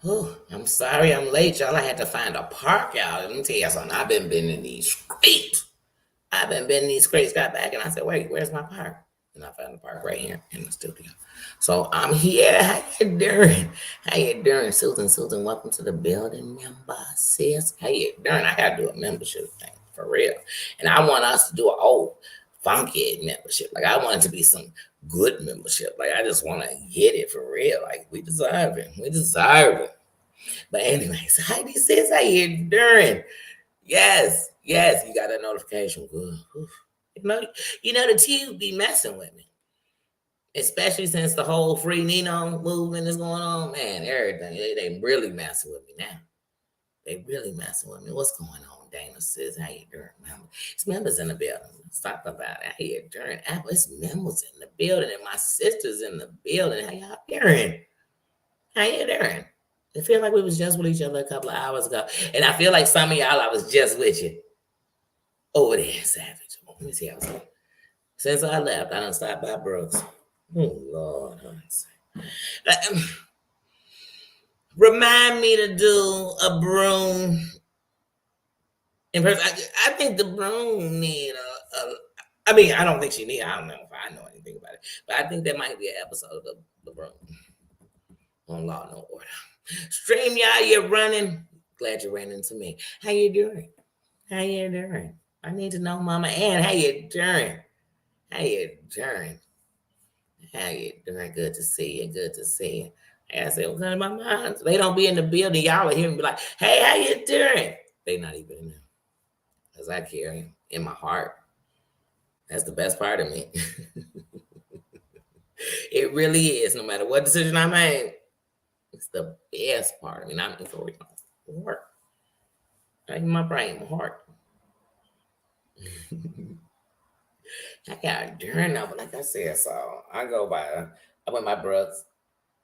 Whew, I'm sorry I'm late, y'all. I had to find a park, y'all. Let me tell you something. I've been in these streets. I've been in these streets. Got back and I said, wait, where's my park? And I found the park right here in the studio. So I'm here. How you doing? How you doing, Susan? Susan, welcome to the building, member, sis. How you doing? I gotta do a membership thing for real, and I want us to do an old funky membership. Like I want it to be some good membership. Like I just want to get it for real. Like we deserve it. We deserve it. But anyways, Heidi says, how you doing? Yes, yes, you got a notification. Good. Oof. The tube be messing with me, especially since the whole free Nino movement is going on. Man, everything they really messing with me now. They really messing with me. What's going on? Dana says, how you doing, member? It's members in the building. Let's talk about it. How you doing? It's members in the building, and my sister's in the building. How y'all doing? How you doing? I feel like we was just with each other a couple of hours ago. And I feel like some of y'all, I was just with you. Over there, Savage. Let me see how it's going. Since I left, I done stopped by Brooks. Oh, Lord. Remind me to do a broom in person. I think the broom need I mean, I don't think she need. I don't know if I know anything about it, but I think that might be an episode of the broom on Law and Order. Stream, y'all, you're running. Glad you ran into me. How you doing? How you doing? I need to know, Mama Ann. How you doing? How you doing? How you doing? Good to see you. Good to see you. I said, what kind of my mind? They don't be in the building. Y'all will hear me be like, hey, how you doing? They not even in there. Because I carry in my heart. That's the best part of me. It really is. No matter what decision I made, it's the best part of me. Not for real. Heart. Not even my brain, my heart. I got during now, but like I said, so I go by. I went my Brooks.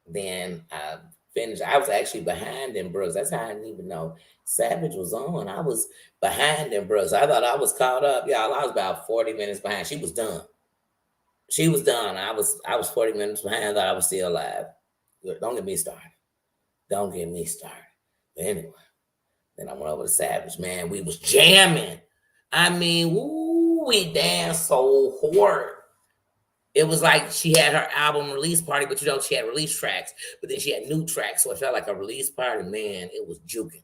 Then I finished. I was actually behind in Brooks. That's how I didn't even know Savage was on. I was behind in Brooks. I thought I was caught up, y'all. I was about 40 minutes behind. She was done. She was done. I was 40 minutes behind. I thought I was still alive. Don't get me started. Don't get me started. But anyway, then I went over to Savage. Man, we was jamming. I mean, woo, we danced so hard. It was like she had her album release party, but she had release tracks, but then she had new tracks. So it felt like a release party. Man, it was juking.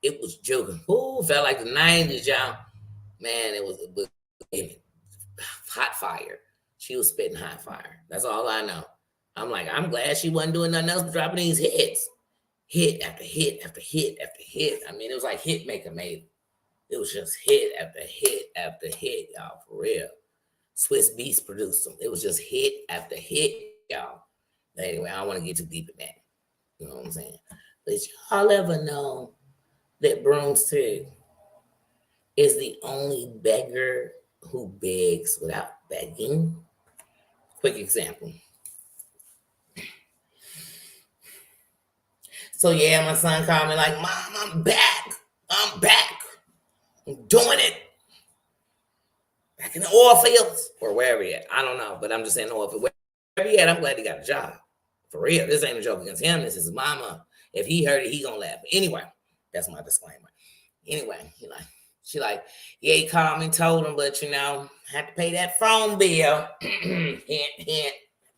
It was juking. Ooh, felt like the 90s, y'all. Man, it was hot fire. She was spitting hot fire. That's all I know. I'm like, I'm glad she wasn't doing nothing else but dropping these hits. Hit after hit after hit after hit. I mean, it was like hit maker made. It was just hit after hit after hit, y'all, for real. Swiss Beats produced them. It was just hit after hit, y'all. Anyway, I don't want to get too deep in that. You know what I'm saying? But y'all ever know that Broomstick is the only beggar who begs without begging? Quick example. So yeah, my son called me like, Mom, I'm back. I'm back. I'm doing it. Back in the oil fields or wherever he at. I don't know, but I'm just saying oil field. Wherever he at, I'm glad he got a job. For real. This ain't a joke against him. This is his mama. If he heard it, he gonna laugh. But anyway, that's my disclaimer. Anyway, she like, yeah, he called me, told him, but had to pay that phone bill. Hint, hint.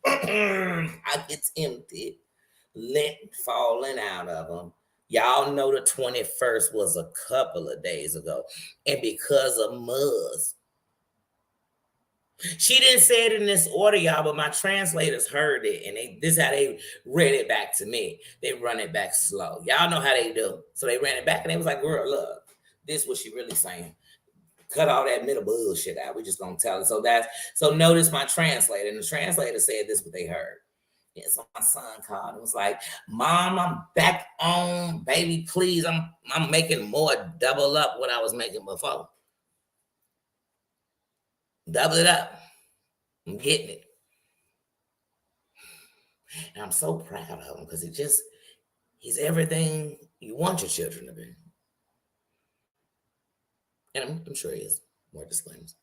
I get empty. Lint falling out of him. Y'all know the 21st was a couple of days ago. And because of Muzz, she didn't say it in this order, y'all, but my translators heard it, and this is how they read it back to me. They run it back slow. Y'all know how they do. So they ran it back, and they was like, girl, look, this is what she really saying. Cut all that middle bullshit out. We just gonna tell it. So notice my translator, and the translator said this what they heard. Yeah, so my son called and was like, Mom, I'm back on, baby, please. I'm making more, double up what I was making before. Double it up. I'm getting it. And I'm so proud of him because he's everything you want your children to be. And I'm sure he is. More disclaimers.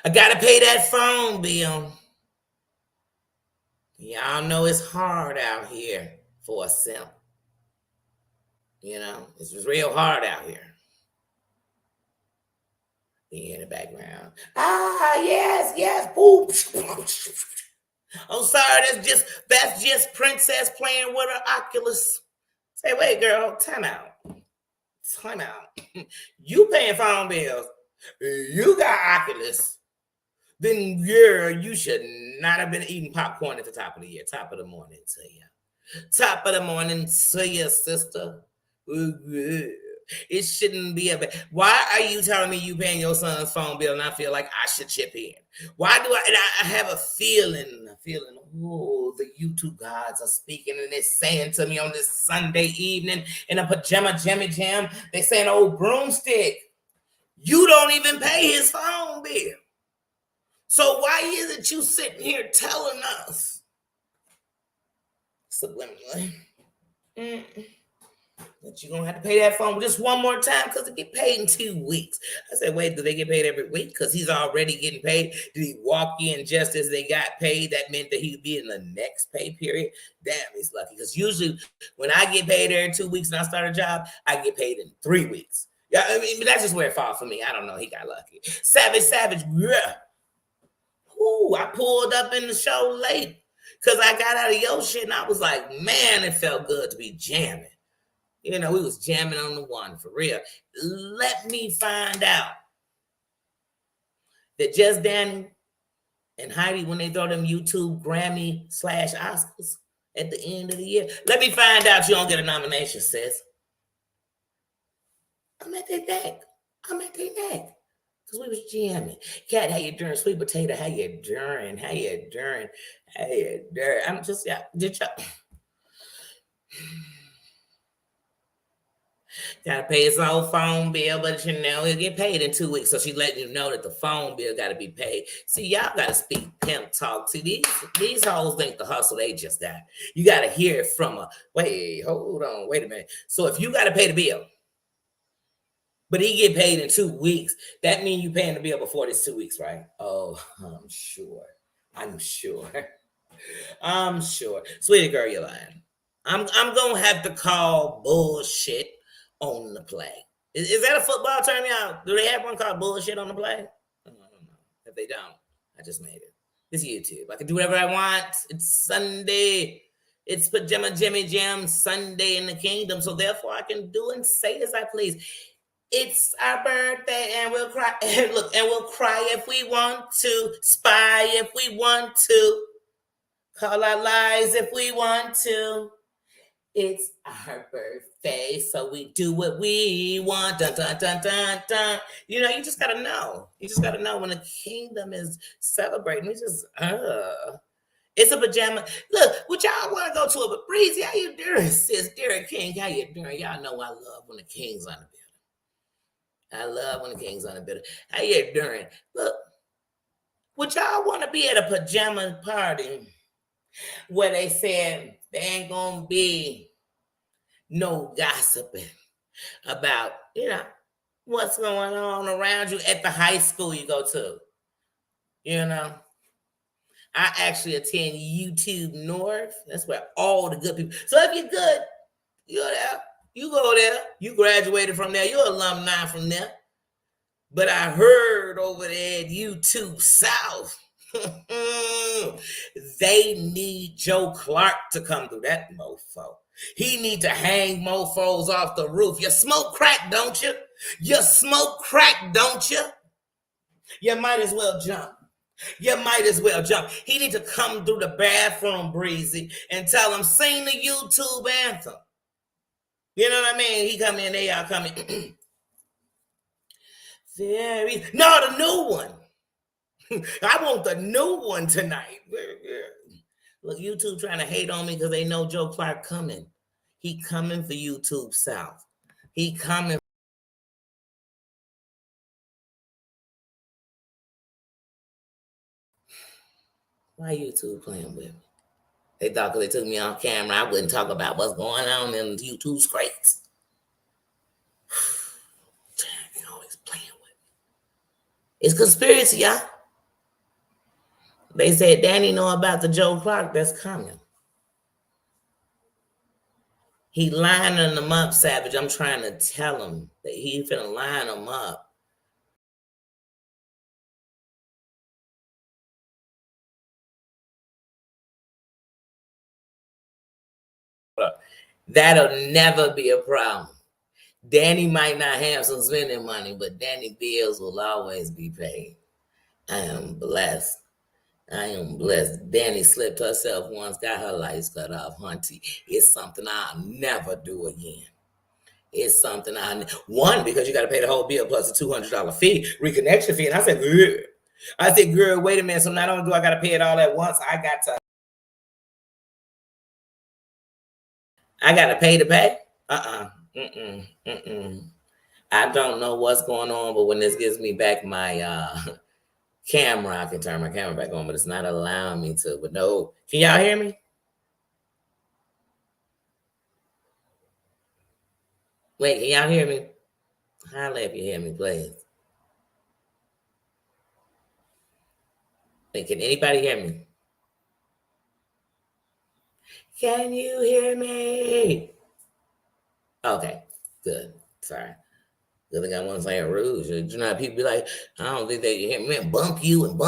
I gotta pay that phone bill. Y'all know it's hard out here for a simp. You know, it's just real hard out here. In the background. Ah, yes, yes. Boop. I'm sorry, that's just Princess playing with her Oculus. Say, wait, girl, time out. Time out. You paying phone bills. You got Oculus. Then, girl, you should not have been eating popcorn at the top of the year. Top of the morning to you. Top of the morning to you, sister. It shouldn't be a bad. Why are you telling me you paying your son's phone bill and I feel like I should chip in? Why do I? And I have a feeling, oh, the YouTube gods are speaking and they're saying to me on this Sunday evening in a pajama jammy jam, they saying, oh, broomstick, you don't even pay his phone bill. So why is it you sitting here telling us subliminally that you're gonna have to pay that phone just one more time because it get paid in 2 weeks? I said, wait, do they get paid every week? Because he's already getting paid. Did he walk in just as they got paid? That meant that he'd be in the next pay period. Damn, he's lucky. Because usually when I get paid every 2 weeks and I start a job, I get paid in 3 weeks. Yeah, I mean, that's just where it falls for me. I don't know. He got lucky. Savage, yeah. Ooh, I pulled up in the show late because I got out of your shit and I was like, man, it felt good to be jamming. You know, we was jamming on the one for real. Let me find out that Just Danny and Heidi, when they throw them YouTube Grammy/Oscars at the end of the year, let me find out you don't get a nomination, sis. I'm at their neck. Because we was jamming. Cat, how you doing? Sweet potato, how you doing? I'm just, yeah, did y'all? Gotta pay his own phone bill, but you know, he'll get paid in 2 weeks. So she letting you know that the phone bill gotta be paid. See, y'all gotta speak pimp talk. See, these hoes think the hustle they just got. You gotta hear it from a, wait, hold on, wait a minute. So if you gotta pay the bill, but he get paid in 2 weeks, that means you paying the bill before this 2 weeks, right? Oh, I'm sure. Sweetie girl, you're lying. I'm gonna have to call bullshit on the play. Is that a football term, y'all? Do they have one called bullshit on the play? I don't know. If they don't, I just made it. It's YouTube. I can do whatever I want. It's Sunday. It's Pajama Jimmy Jam Sunday in the kingdom. So therefore I can do and say as I please. It's our birthday and we'll cry. Look, and we'll cry if we want to. Spy if we want to. Call out lies if we want to. It's our birthday, so we do what we want. Dun, dun, dun, dun, dun. You know, you just gotta know. You just gotta know when the kingdom is celebrating. It's a pajama. Look, what y'all want to go to it, but Breezy, how you doing, sis? Derek King, how you doing? Y'all know I love when the king's on the building. How you doing? Look, would y'all want to be at a pajama party where they said there ain't gonna be no gossiping about, you know, what's going on around you at the high school you go to? You know, I actually attend YouTube North. That's where all the good people. So if you're good, you're there. You go there. You graduated from there. You're alumni from there. But I heard over there at YouTube South, they need Joe Clark to come through that mofo. He need to hang mofos off the roof. You smoke crack, don't you? You might as well jump. He need to come through the bathroom, Breezy, and tell him, sing the YouTube anthem. You know what I mean? He come in, they all come in. The new one. I want the new one tonight. Look, YouTube trying to hate on me because they know Joe Clark coming. He coming for YouTube South. He coming. Why YouTube playing with me? They thought because they took me on camera, I wouldn't talk about what's going on in YouTube's crates. They always playing with me. It's conspiracy, y'all. They said Danny know about the Joe Clark that's coming. He lining them up, Savage. I'm trying to tell him that he finna line them up. That'll never be a problem. Danny might not have some spending money, but Danny bills will always be paid. I am blessed. I am blessed. Danny slipped herself once, got her lights cut off. Hunty, it's something I'll never do again. It's something one, because you got to pay the whole bill plus a $200 fee, reconnection fee. And I said, girl. Girl, wait a minute. So not only do I got to pay it all at once, I got to pay to pay. Mm-mm. Mm-mm. I don't know what's going on, but when this gives me back my camera, I can turn my camera back on, but it's not allowing me to. But no, can y'all hear me? Wait, can y'all hear me? Holla if you hear me, please. Wait, can anybody hear me? Can you hear me? Okay, good. Sorry. The other guy wasn't saying rude. You know how people be like, I don't think they hear me, bump you and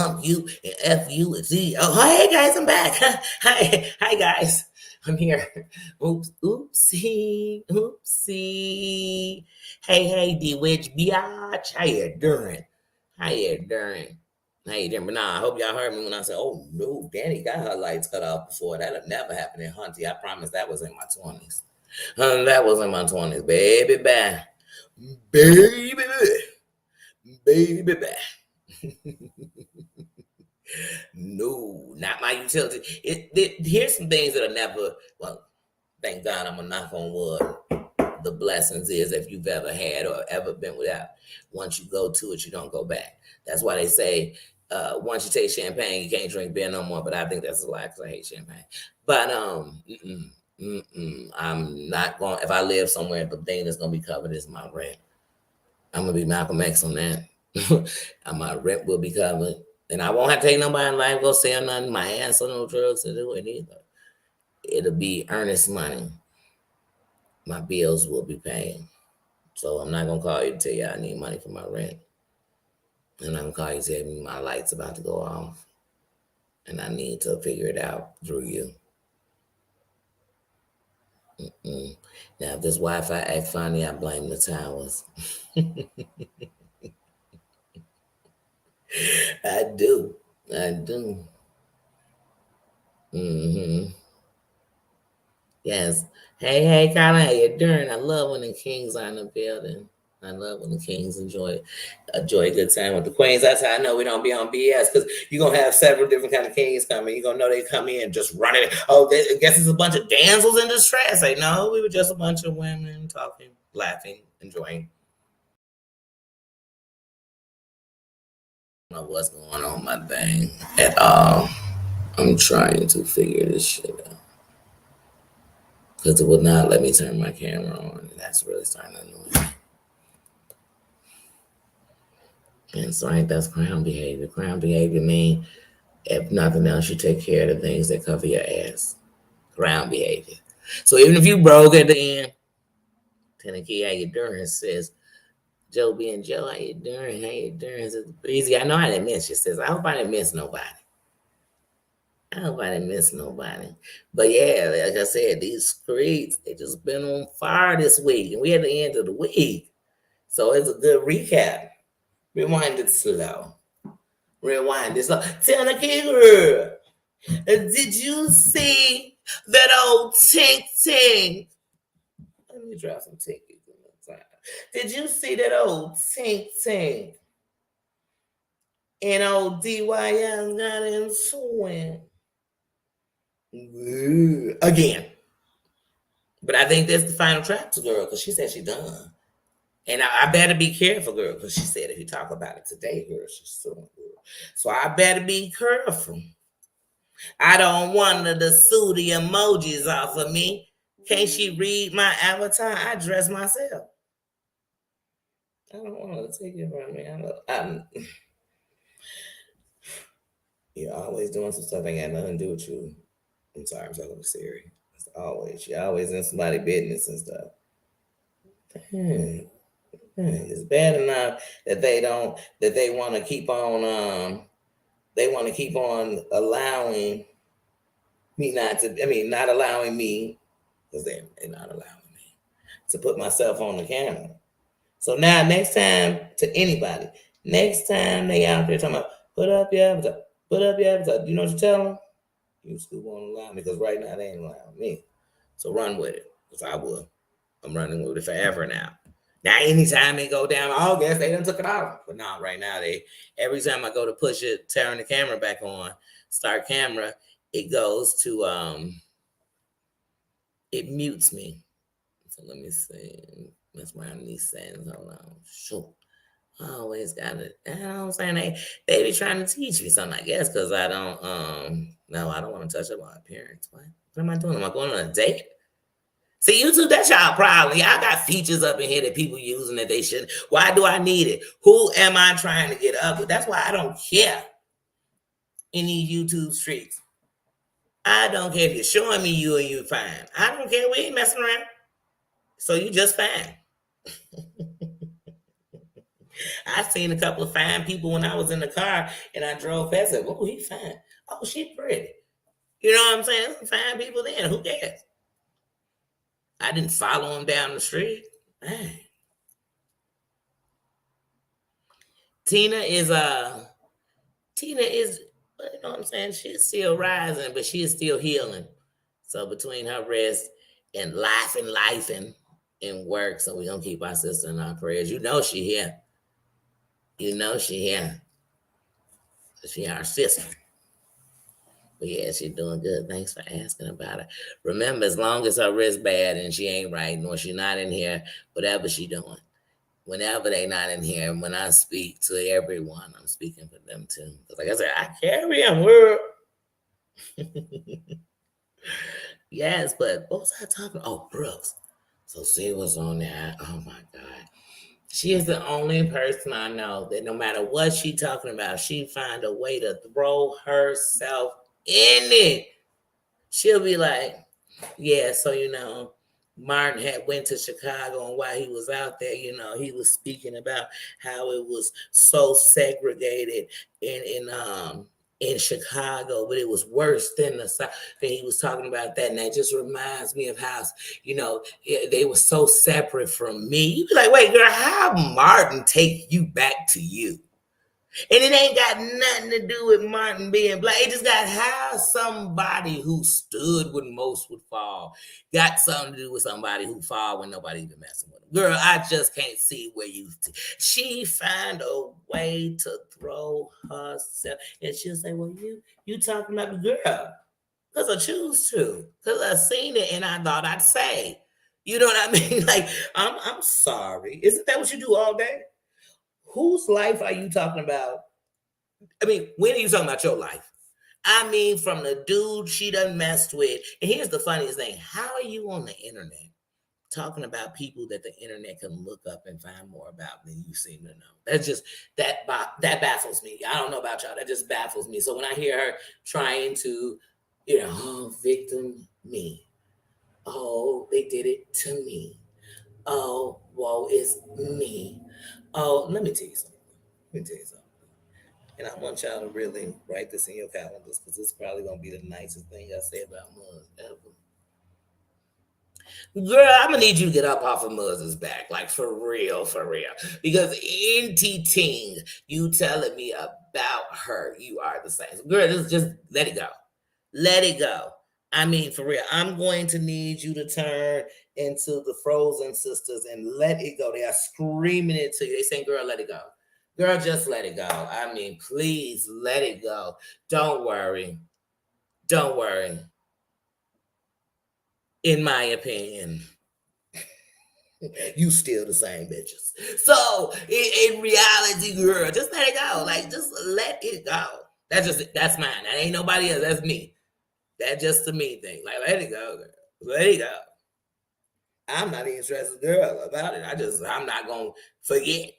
F you and Z. Oh, hey guys, I'm back. Hi guys. I'm here. Oops, oopsie, oopsie. Hey, D Witch Biatch. How you doing? How you doing? How you doing? But nah, I hope y'all heard me when I said, oh no, Danny got her lights cut off before. That'll never happen in Hunty. I promise that was in my 20s. That was in my 20s, baby. Bye. Baby, baby, no, not my utility. Here's some things that are never. Well, thank God, I'm gonna knock on wood. The blessings is if you've ever had or ever been without. Once you go to it, you don't go back. That's why they say once you take champagne, you can't drink beer no more. But I think that's a lie because I hate champagne. But I'm not going. If I live somewhere, the thing that's gonna be covered is my rent. I'm gonna be Malcolm X on that. My rent will be covered, and I won't have to take nobody in life go sell nothing. My ass on no drugs to do it either. It'll be earnest money. My bills will be paid, so I'm not gonna call you to tell you I need money for my rent, and I'm gonna call you to tell me my light's about to go off, and I need to figure it out through you. Now, if this Wi-Fi act funny, I blame the towers. I do. I do. Mm-hmm. Yes. Hey, Colin, how you doing? I love when the kings are in the building. I love when the kings enjoy a good time with the queens. That's how I know we don't be on BS because you're gonna have several different kind of kings coming. You're gonna know they come in just running. Oh, I guess it's a bunch of damsels in distress. Say no, we were just a bunch of women talking, laughing, enjoying. I don't know what's going on with my thing at all. I'm trying to figure this shit out because it would not let me turn my camera on. That's really starting to annoy me. And so I think that's crown behavior. Crown behavior mean, if nothing else, you take care of the things that cover your ass. Crown behavior. So even if you broke at the end, Tenant Key, how you doing? Says Joe being Joe, how you doing? How you doing? Says Breezy, I know I didn't miss you. Says, I hope I didn't miss nobody. I hope I didn't miss nobody. But yeah, like I said, these streets, they just been on fire this week. And we at the end of the week. So it's a good recap. Rewind it slow. Rewind this. Tell the kid girl, did you see that old Tink Tink? Let me drop some tickets. Did you see that old Tink Tink? And old DYS got in swing. Again. But I think that's the final chapter, girl, because she said she done. And I better be careful, girl, because she said if you talk about it today, girl, she's suing, girl. So I better be careful. I don't want her to sue the emojis off of me. Can't she read my avatar? I dress myself. I don't want her to take it from me. You're always doing some stuff that ain't got nothing to do with you. I'm sorry, I'm talking to Siri. Always. She always in somebody's business and stuff. It's bad enough that they want to keep on they want to keep on allowing me not to, I mean, not allowing me, because they're not allowing me to put myself on the camera. So now, next time, to anybody, next time they out there talking about, put up your avatar, put up your avatar, you know what you tell them? You still won't allow me, because right now they ain't allowing me. So run with it, because I will. I'm running with it forever now. Now, anytime they go down August, they done took it off. But not right now. Every time I go to push it, turn the camera back on, start camera, it goes to it mutes me. So let me see. Mess around these settings. Hold on. Sure. I always got it. You know what I'm saying? They be trying to teach me something, I guess, because I don't no, I don't want to touch up my appearance. What am I doing? Am I going on a date? See, YouTube, that's y'all problem. Y'all got features up in here that people using that they shouldn't. Why do I need it? Who am I trying to get up with? That's why I don't care in these YouTube streets. I don't care if you're showing me you and you fine. I don't care. We ain't messing around. So you just fine. I seen a couple of fine people when I was in the car and I drove past it. Oh, he fine. Oh, she pretty. You know what I'm saying? Some fine people then. Who cares? I didn't follow him down the street. Man. Tina is you know what I'm saying? She's still rising, but she is still healing. So between her rest and life and work, so we gonna keep our sister in our prayers. You know she here. You know she here. She our sister. But yeah, she's doing good. Thanks for asking about it. Remember, as long as her wrist bad and she ain't right, nor she not in here, whatever she doing, whenever they not in here, when I speak to everyone, I'm speaking for them too. Like I said, I carry them, world. Yes, but what was I talking? Oh, Brooks. So see what's on there. Oh my God. She is the only person I know that no matter what she talking about, she find a way to throw herself in it. She'll be like, yeah, so Martin had went to Chicago, and while he was out there, he was speaking about how it was so segregated in Chicago, but it was worse than the South. And he was talking about that, and that just reminds me of how they were so separate from me. You be like, wait, girl, how Martin take you back to you? And it ain't got nothing to do with Martin being black. It just got how somebody who stood when most would fall got something to do with somebody who fall when nobody even messing with them. Girl, I just can't see where she find a way to throw herself. And she'll say, well, you talking about the girl. Because I choose to. Because I seen it and I thought I'd say. You know what I mean? Like, I'm sorry. Isn't that what you do all day? Whose life are you talking about? I mean, when are you talking about your life? I mean, from the dude she done messed with. And here's the funniest thing. How are you on the internet talking about people that the internet can look up and find more about than you seem to know? That's just, that baffles me. I don't know about y'all. That just baffles me. So when I hear her trying to, victim me. Oh, they did it to me. Oh, woe is me. Oh, let me tell you something. And I want y'all to really write this in your calendars, because this is probably gonna be the nicest thing I say about Muzz ever. Girl, I'm gonna need you to get up off of Muzz's back, like for real, because NT you telling me about her, you are the same. Girl, just let it go. Let it go. I mean, for real, I'm going to need you to turn into the Frozen sisters and let it go. They are screaming it to you. They saying, girl, let it go. Girl, just let it go. I mean, please let it go. Don't worry. Don't worry. In my opinion, you still the same bitches. So in reality, girl, just let it go. Like, just let it go. That's mine. That ain't nobody else. That's me. That's just a me thing. Like, let it go, girl. Let it go. I'm not even stressed, girl, about it. I'm not gonna forget.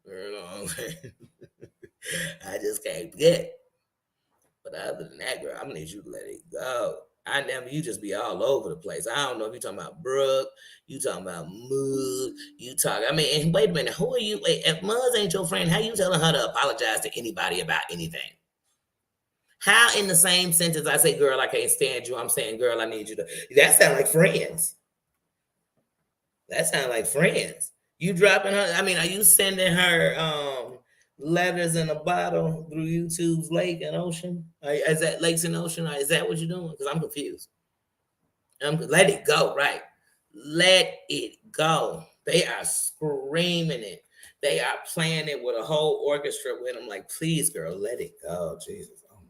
You know what I'm saying? I just can't forget. But other than that, girl, I'm gonna need you to let it go. You just be all over the place. I don't know if you talking about Brooke, you talking about Mood, I mean, and wait a minute, who are you? Wait, if Muz ain't your friend, how you telling her to apologize to anybody about anything? How in the same sentence I say, girl, I can't stand you, I'm saying, girl, I need you to. That sound like friends. That sound like friends. You dropping her, I mean, are you sending her letters in a bottle through YouTube's lake and ocean? Is that lakes and ocean? Is that what you're doing? Because I'm confused. Let it go, right? Let it go. They are screaming it. They are playing it with a whole orchestra with them. Like, please, girl, let it go. Jesus. Oh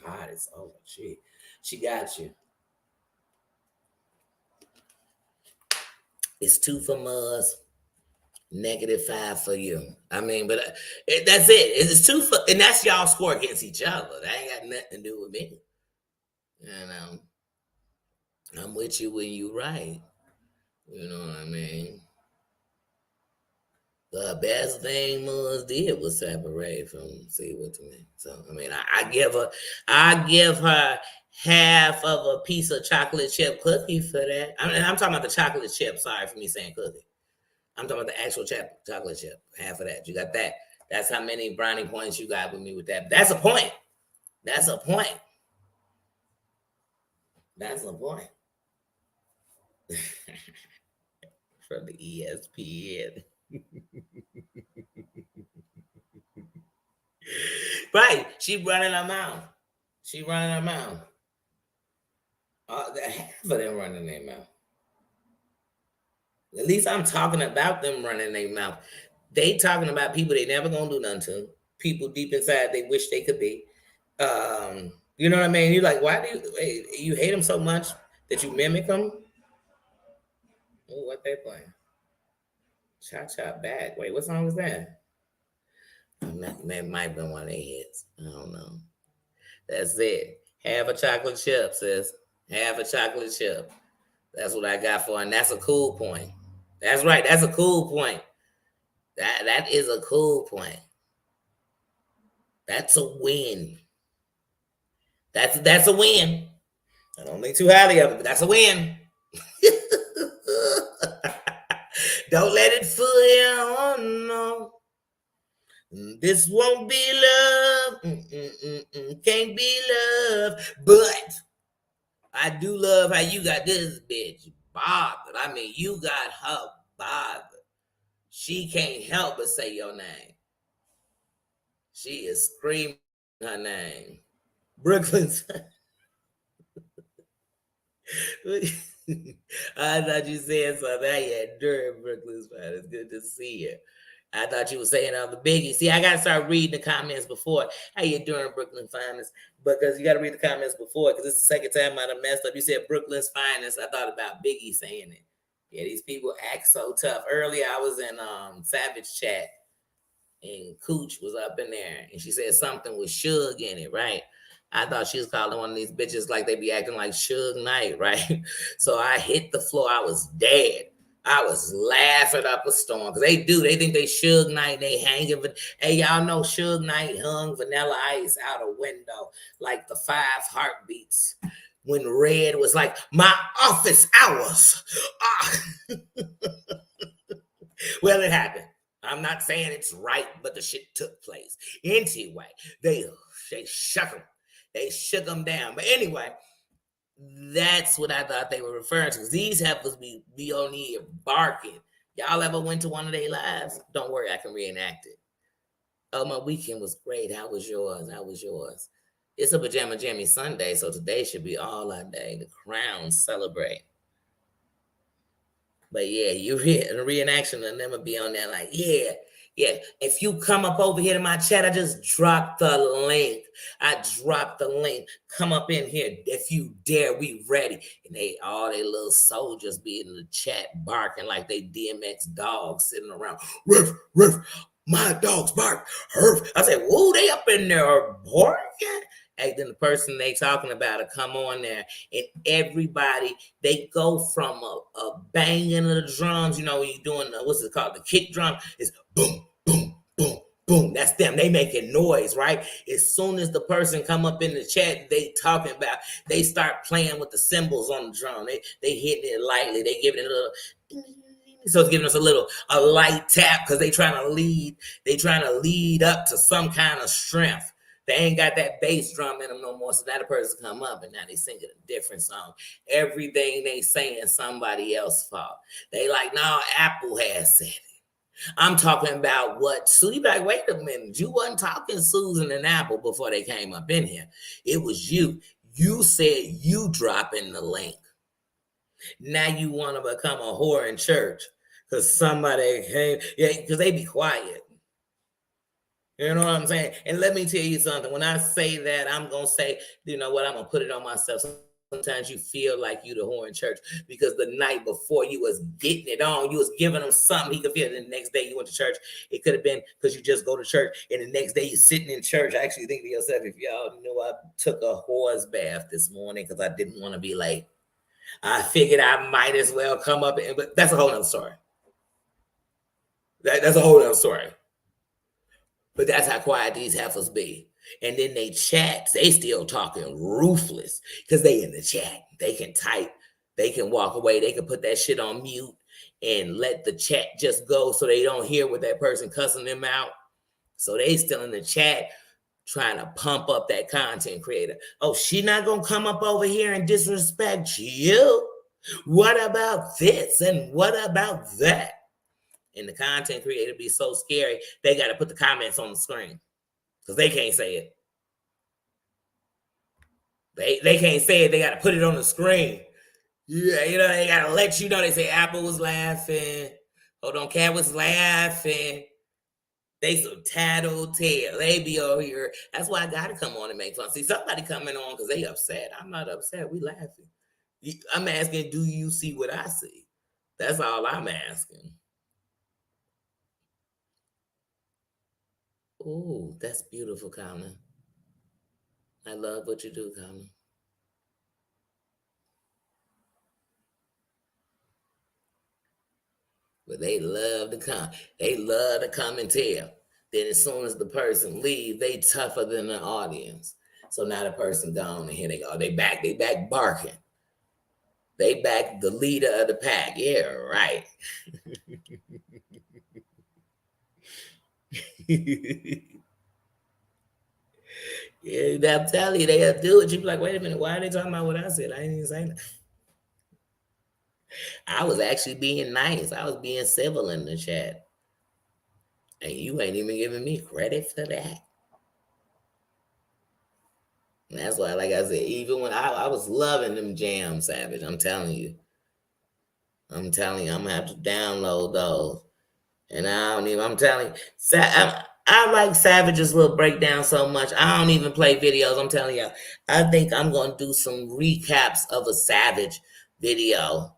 my God, it's over. She got you. It's 2 for Muzz, -5 for you. I mean, but that's it. It's 2 for, and that's y'all score against each other. That ain't got nothing to do with me. And I'm with you when you right. You know what I mean? The best thing Muz did was separate from See What to Me. So I mean, I give her half of a piece of chocolate chip cookie for that. I mean, I'm talking about the chocolate chip. Sorry for me saying cookie. I'm talking about the actual chocolate chip. Half of that. You got that. That's how many brownie points you got with me with that. That's a point. That's a point. That's a point. From the ESPN. Right. She running her mouth. She running her mouth. Half of them running their mouth. At least I'm talking about them running their mouth. They talking about people they never gonna do nothing to. People deep inside they wish they could be. You know what I mean? You're like, why do you hate them so much that you mimic them? Oh, what they playing? Chop chop back. Wait, what song was that? That might have been one of their hits. I don't know. That's it. Half a chocolate chip, sis. Half a chocolate chip. That's what I got for, and that's a cool point. That's right. That's a cool point. That is a cool point. That's a win. That's a win. I don't think too highly of it, but that's a win. Don't let it fool you. Oh no. This won't be love. Can't be love. But I do love how you got this bitch bothered. I mean, you got her bothered. She can't help but say your name. She is screaming her name. Brooklyn's. I thought you said something. Yeah, during Brooklyn's fine. It's good to see you. I thought you were saying on the biggie. See, I gotta start reading the comments before. How you doing, Brooklyn Finest? Because you gotta read the comments before, because it's the second time I done messed up. You said Brooklyn's Finest. I thought about Biggie saying it. Yeah, these people act so tough. Earlier, I was in Savage Chat, and Cooch was up in there, and she said something with Suge in it, right? I thought she was calling one of these bitches like they be acting like Suge Knight, right? So I hit the floor. I was dead. I was laughing up a storm because they do. They think they Suge Knight. They hanging. Hey, y'all know Suge Knight hung Vanilla Ice out a window like the 5 heartbeats when Red was like, my office hours. Well, it happened. I'm not saying it's right, but the shit took place. Anyway, they shook them. They shook them down. But anyway, that's what I thought they were referring to. These heifers be on here barking. Y'all ever went to one of their lives? Don't worry, I can reenact it. Oh, my weekend was great. How was yours? How was yours? It's a Pajama Jammy Sunday, so today should be all our day. The Crown celebrate. But yeah, you hear the reenaction and them will be on there like, yeah. If you come up over here to my chat, I just dropped the link. Come up in here if you dare. We ready. And all they little soldiers be in the chat barking like they DMX dogs sitting around. Ruff, ruff, my dogs bark. Ruff. I said, whoa, they up in there barking. And then the person they talking about will come on there, and everybody, they go from a banging of the drums, when you're doing what's it called, the kick drum, is boom, boom, boom, boom, that's them. They making noise, right? As soon as the person come up in the chat, they talking about, they start playing with the cymbals on the drum. They hitting it lightly. They giving it a little, so it's giving us a light tap because they trying to lead up to some kind of strength. They ain't got that bass drum in them no more. So now the person come up and now they singing a different song. Everything they saying somebody else's fault. They like, no, Apple has said it. I'm talking about what Sue. Like, wait a minute, you wasn't talking Susan and Apple before they came up in here. It was you. You said you dropping the link. Now you want to become a whore in church because somebody came, yeah, because they be quiet. You know what I'm saying? And let me tell you something. When I say that, I'm gonna say, you know what? I'm gonna put it on myself. Sometimes you feel like you the whore in church because the night before you was getting it on, you was giving him something he could feel. And the next day you went to church. It could have been because you just go to church, and the next day you're sitting in church. I actually think to yourself, if y'all knew I took a whore's bath this morning because I didn't want to be late. I figured I might as well come up, but that's a whole nother story. That's a whole nother story. But that's how quiet these heifers be. And then they chat, they still talking ruthless because they in the chat. They can type, they can walk away, they can put that shit on mute and let the chat just go so they don't hear what that person cussing them out. So they still in the chat trying to pump up that content creator. Oh, she not gonna come up over here and disrespect you. What about this? And what about that? And the content creator be so scary, they got to put the comments on the screen because they can't say it. They can't say it. They got to put it on the screen. Yeah, you know, they got to let you know. They say Apple was laughing. Hold on, Cat was laughing. They so tattletale. They be over here. That's why I got to come on and make fun. See, somebody coming on because they upset. I'm not upset. We laughing. I'm asking, do you see what I see? That's all I'm asking. Oh, that's beautiful, Colin. I love what you do, Colin. But they love to come. They love to come and tell. Then as soon as the person leaves, they tougher than the audience. So now the person gone, and here they go. They back barking. They back the leader of the pack. Yeah, right. Yeah, I'm telling you, they'll do it. You be like, wait a minute, why are they talking about what I said? I didn't even say that. I was actually being nice. I was being civil in the chat. And you ain't even giving me credit for that. And that's why, like I said, even when I was loving them jams, Savage, I'm telling you, I'm gonna have to download those. And I'm telling you, I like Savage's little breakdown so much. I don't even play videos. I'm telling you, I think I'm gonna do some recaps of a Savage video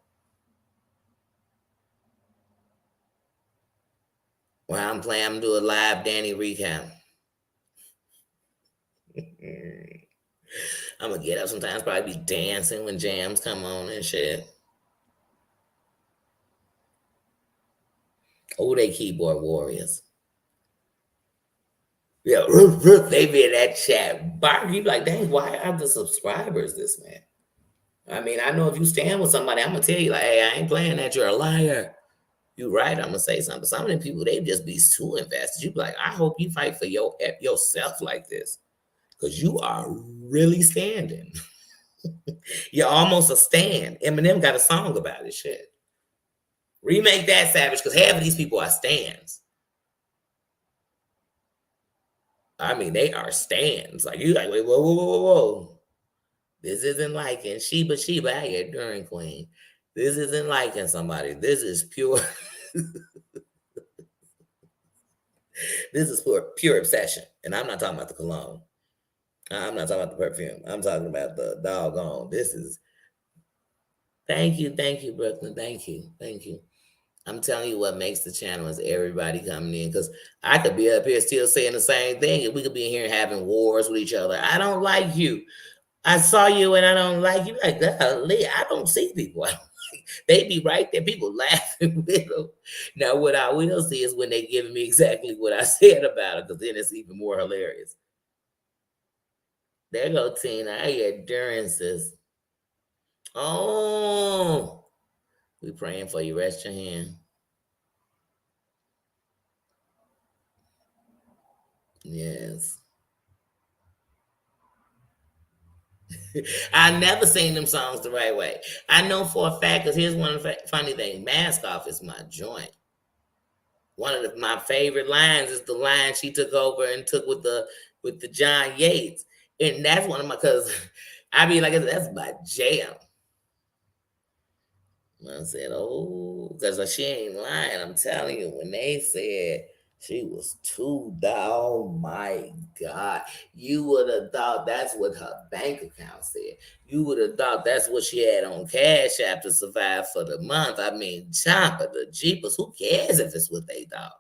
where I'm gonna do a live Danny recap. I'm gonna get up sometimes, probably be dancing when jams come on and shit. Oh, they keyboard warriors. Yeah, they be in that chat. Bob, you be like, dang, why are the subscribers this, man? I mean, I know if you stand with somebody, I'm gonna tell you, like, hey, I ain't playing that. You're a liar. You right. I'm gonna say something. But some of them people, they just be too invested. You be like, I hope you fight for yourself like this, because you are really standing. You're almost a stand. Eminem got a song about it. Shit. Remake that, Savage, because half of these people are stands. I mean, they are stands. Like, you like, wait, whoa. This isn't liking Sheba, how you doing, Queen? This isn't liking somebody. This is pure. This is pure obsession. And I'm not talking about the cologne. I'm not talking about the perfume. I'm talking about the doggone. This is. Thank you, Brooklyn. Thank you. I'm telling you what makes the channel is everybody coming in, because I could be up here still saying the same thing, and we could be in here having wars with each other. I don't like you. I saw you and I don't like you. Like, golly, I don't see people. They be right there. People laughing with them. Now, what I will see is when they giving me exactly what I said about it, because then it's even more hilarious. There go Tina. I hear endurances. Oh, we praying for you. Rest your hand. Yes. I never sing them songs the right way. I know for a fact, because here's one funny thing. Mask Off is my joint. One of my favorite lines is the line she took over and took with the John Yates. And that's one of my, because I mean, like I said, that's my jam. I said, oh, because she ain't lying. I'm telling you, when they said she was too down, oh my God, you would have thought that's what her bank account said. You would have thought that's what she had on Cash App to survive for the month. I mean, Jumper, the Jeepers, who cares if it's what they thought?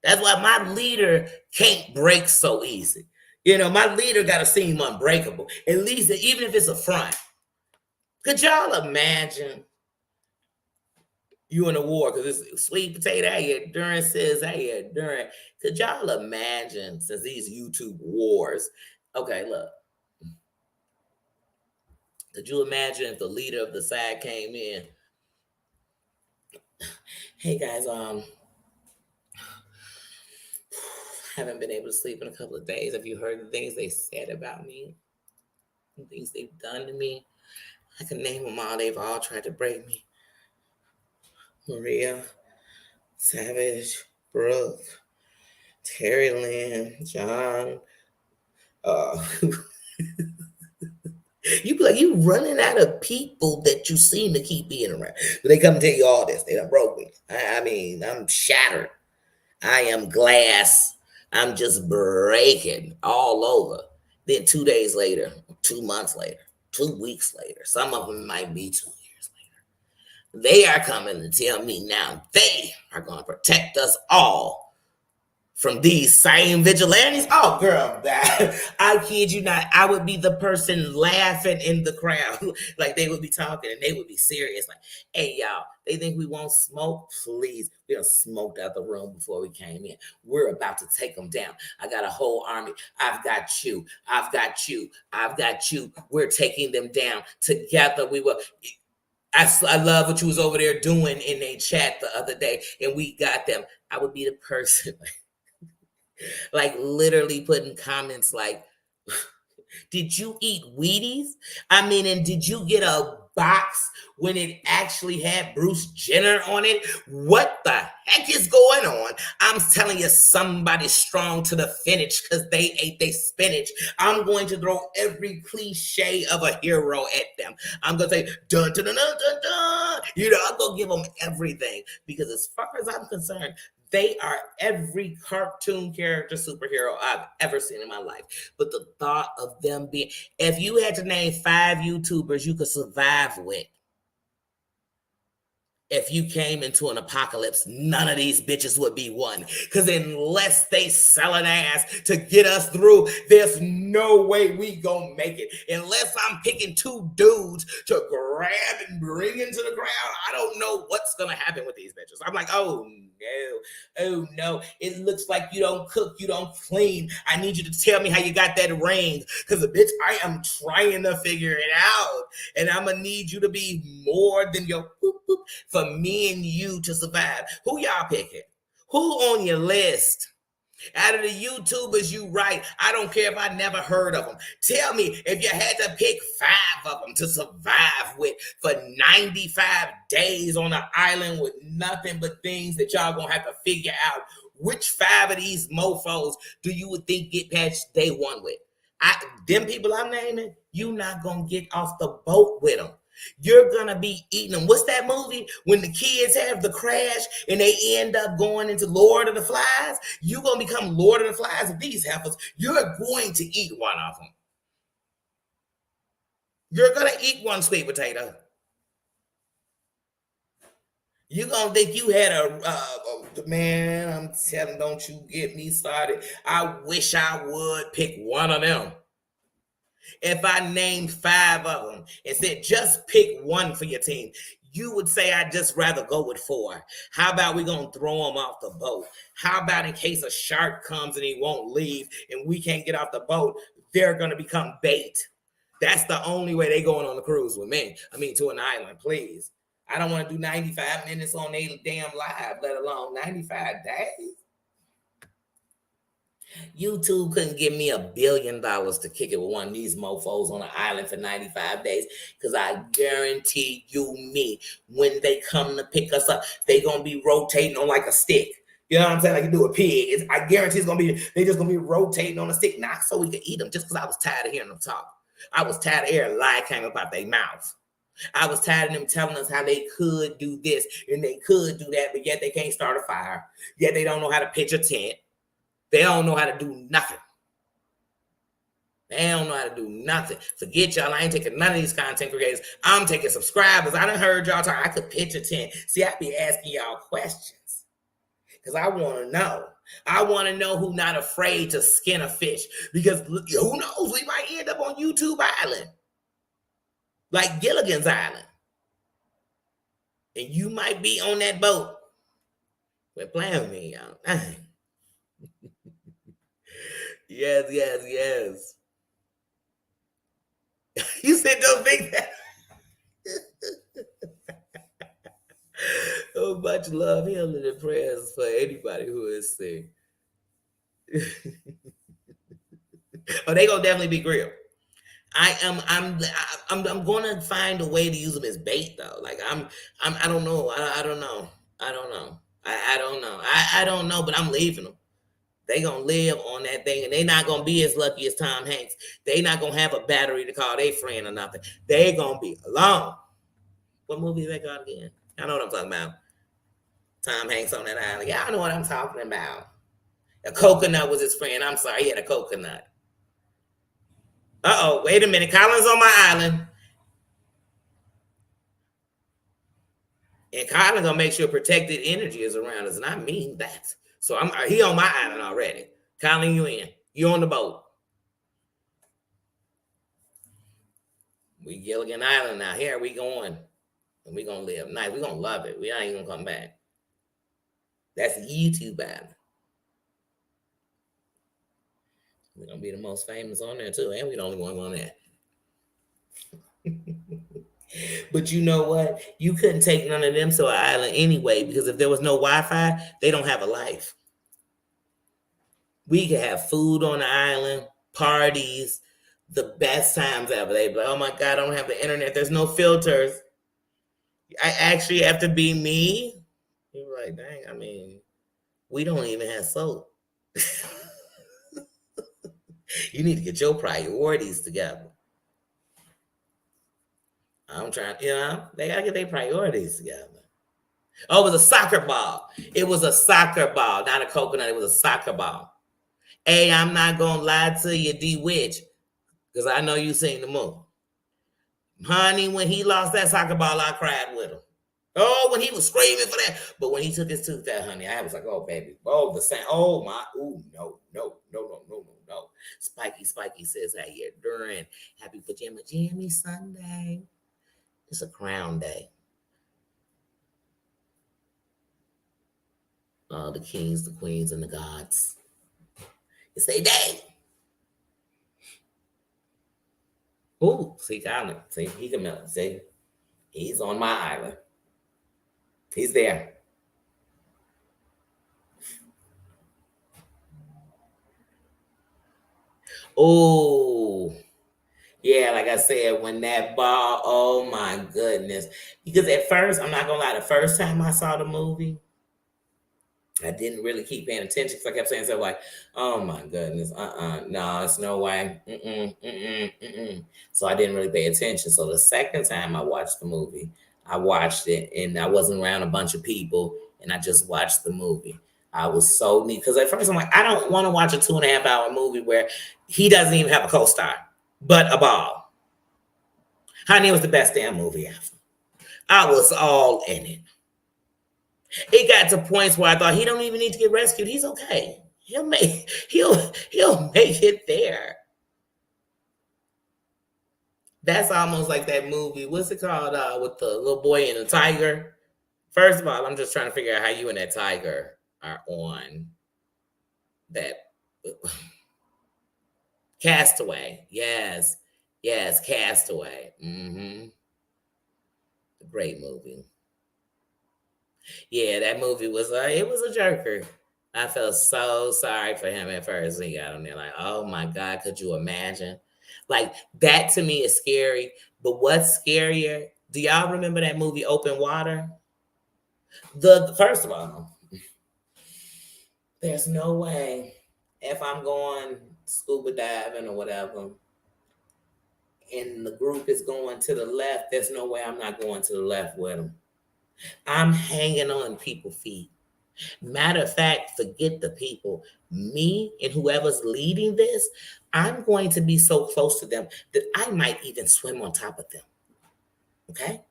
That's why my leader can't break so easy. My leader got to seem unbreakable, at least even if it's a front. Could y'all imagine? You in a war because it's sweet potato out here during says out here during. Could y'all imagine since these YouTube wars? Okay, look. Could you imagine if the leader of the side came in? Hey guys, haven't been able to sleep in a couple of days. Have you heard the things they said about me? The things they've done to me? I can name them all. They've all tried to break me. Maria, Savage, Brooke, Terry Lynn, John, you be like, you running out of people that you seem to keep being around. But they come and tell you all this. They done broke me. I mean, I'm shattered. I am glass. I'm just breaking all over. Then 2 days later, 2 months later, 2 weeks later, some of them might be 2 years later, they are coming to tell me now they are going to protect us all from these same vigilantes. Oh, girl, I kid you not. I would be the person laughing in the crowd. Like they would be talking and they would be serious. Like, hey, y'all, they think we won't smoke? Please. We done smoked out the room before we came in. We're about to take them down. I got a whole army. I've got you. I've got you. I've got you. We're taking them down. Together we will. I love what you was over there doing in a chat the other day, and we got them. I would be the person like literally putting comments like, did you eat Wheaties? I mean, and did you get a box when it actually had Bruce Jenner on it? What the heck is going on? I'm telling you, somebody's strong to the finish because they ate their spinach. I'm going to throw every cliche of a hero at them. I'm going to say, dun, dun, dun, dun, dun, dun. I'm going to give them everything because as far as I'm concerned, they are every cartoon character superhero I've ever seen in my life. But the thought of them being, if you had to name 5 YouTubers you could survive with, if you came into an apocalypse, none of these bitches would be one. Because unless they sell an ass to get us through, there's no way we gonna make it. Unless I'm picking 2 dudes to grab and bring into the ground, I don't know what's gonna happen with these bitches. I'm like, oh no, it looks like you don't cook, you don't clean. I need you to tell me how you got that ring. Because bitch, I am trying to figure it out. And I'm gonna need you to be more than your boop, boop, for me and you to survive. Who y'all picking? Who on your list? Out of the YouTubers you write, I don't care if I never heard of them. Tell me if you had to pick 5 of them to survive with for 95 days on an island with nothing but things that y'all gonna have to figure out. Which 5 of these mofos do you would think get past day 1 with? Them people I'm naming, you not gonna get off the boat with them. You're gonna be eating them. What's that movie when the kids have the crash and they end up going into Lord of the Flies? You're gonna become Lord of the Flies with these heifers. You're going to eat one of them. You're gonna eat one sweet potato. You're gonna think you had man. I'm telling, don't you get me started. I wish I would pick one of them. If I named 5 of them and said, just pick one for your team, You would say I'd just rather go with 4. How about we gonna throw them off the boat? How about in case a shark comes and he won't leave and we can't get off the boat, they're gonna become bait. That's the only way they going on the cruise with me. I mean, to an island, please. I don't want to do 95 minutes on a damn live, let alone 95 days. YouTube couldn't give me $1 billion to kick it with one of these mofos on an island for 95 days. Because I guarantee you me, when they come to pick us up, they going to be rotating on like a stick. You know what I'm saying? Like you do a pig. I guarantee they just going to be rotating on a stick. Not so we can eat them, just because I was tired of hearing them talk. I was tired of hearing a lie came about their mouth. I was tired of them telling us how they could do this and they could do that, but yet they can't start a fire. Yet they don't know how to pitch a tent. They don't know how to do nothing. They don't know how to do nothing. Forget y'all. I ain't taking none of these content creators. I'm taking subscribers. I done heard y'all talk. I could pitch a tent. See, I be asking y'all questions because I want to know. I want to know who not afraid to skin a fish, because who knows? We might end up on YouTube Island, like Gilligan's Island. And you might be on that boat. Quit playing with me, y'all. Yes. You said don't think that. So much love, healing, and prayers for anybody who is sick. Oh, they gonna definitely be grilled. I'm gonna find a way to use them as bait though. Like I don't know. I don't know. I don't know, but I'm leaving them. They gonna live on that thing, and they not gonna be as lucky as Tom Hanks. They not gonna have a battery to call their friend or nothing. They gonna be alone. What movie is that called again? I know what I'm talking about. Tom Hanks on that island. Yeah, I know what I'm talking about. A coconut was his friend. I'm sorry, he had a coconut. Uh-oh, wait a minute. Colin's on my island. And Colin gonna make sure protected energy is around us, and I mean that. So he on my island already. Colin, you in. You on the boat. We Gilligan Island now. Here we going. And we gonna live nice. We gonna love it. We ain't gonna come back. That's YouTube Island. We're gonna be the most famous on there too, and we the only one on there. But you know what? You couldn't take none of them to an island anyway, because if there was no Wi-Fi, they don't have a life. We could have food on the island, parties, the best times ever. They'd be like, oh my God, I don't have the internet. There's no filters. I actually have to be me. You're like, dang, I mean, we don't even have soap. You need to get your priorities together. I'm trying, they gotta get their priorities together. Oh, it was a soccer ball. It was a soccer ball, not a coconut. It was a soccer ball. Hey, I'm not gonna lie to you, D Witch, because I know you seen the movie. Honey, when he lost that soccer ball, I cried with him. Oh, when he was screaming for that. But when he took his tooth out, honey, I was like, oh, baby. Oh, the sound. Oh, my. Oh, no. Spiky says that here during Happy Pajama Jammy Sunday. It's a crown day. All the kings, the queens, and the gods. It's a day. Ooh, see, Colin. See, he can melt. See, he's on my island. He's there. Oh, yeah, like I said, when that ball, oh my goodness. Because at first, I'm not going to lie, the first time I saw the movie, I didn't really keep paying attention because I kept saying stuff like, oh my goodness, no, it's no way. So I didn't really pay attention. So the second time I watched the movie, I watched it and I wasn't around a bunch of people and I just watched the movie. I was so neat because at first I'm like, I don't want to watch a 2.5 hour movie where he doesn't even have a co-star, but a ball. Honey, it was the best damn movie ever. I was all in it. It got to points where I thought he don't even need to get rescued. He's okay. He'll make it there. That's almost like that movie. What's it called? With the little boy and the tiger. First of all, I'm just trying to figure out how you and that tiger are on that. Castaway. Yes. Yes, Castaway. Great movie. Yeah, that movie was it was a jerker. I felt so sorry for him at first when he got on there. Like, oh my God, could you imagine? Like that to me is scary. But what's scarier? Do y'all remember that movie Open Water? The first of all, there's no way if I'm going scuba diving or whatever, and the group is going to the left, there's no way I'm not going to the left with them. I'm hanging on people's feet. Matter of fact, forget the people. Me and whoever's leading this, I'm going to be so close to them that I might even swim on top of them. Okay?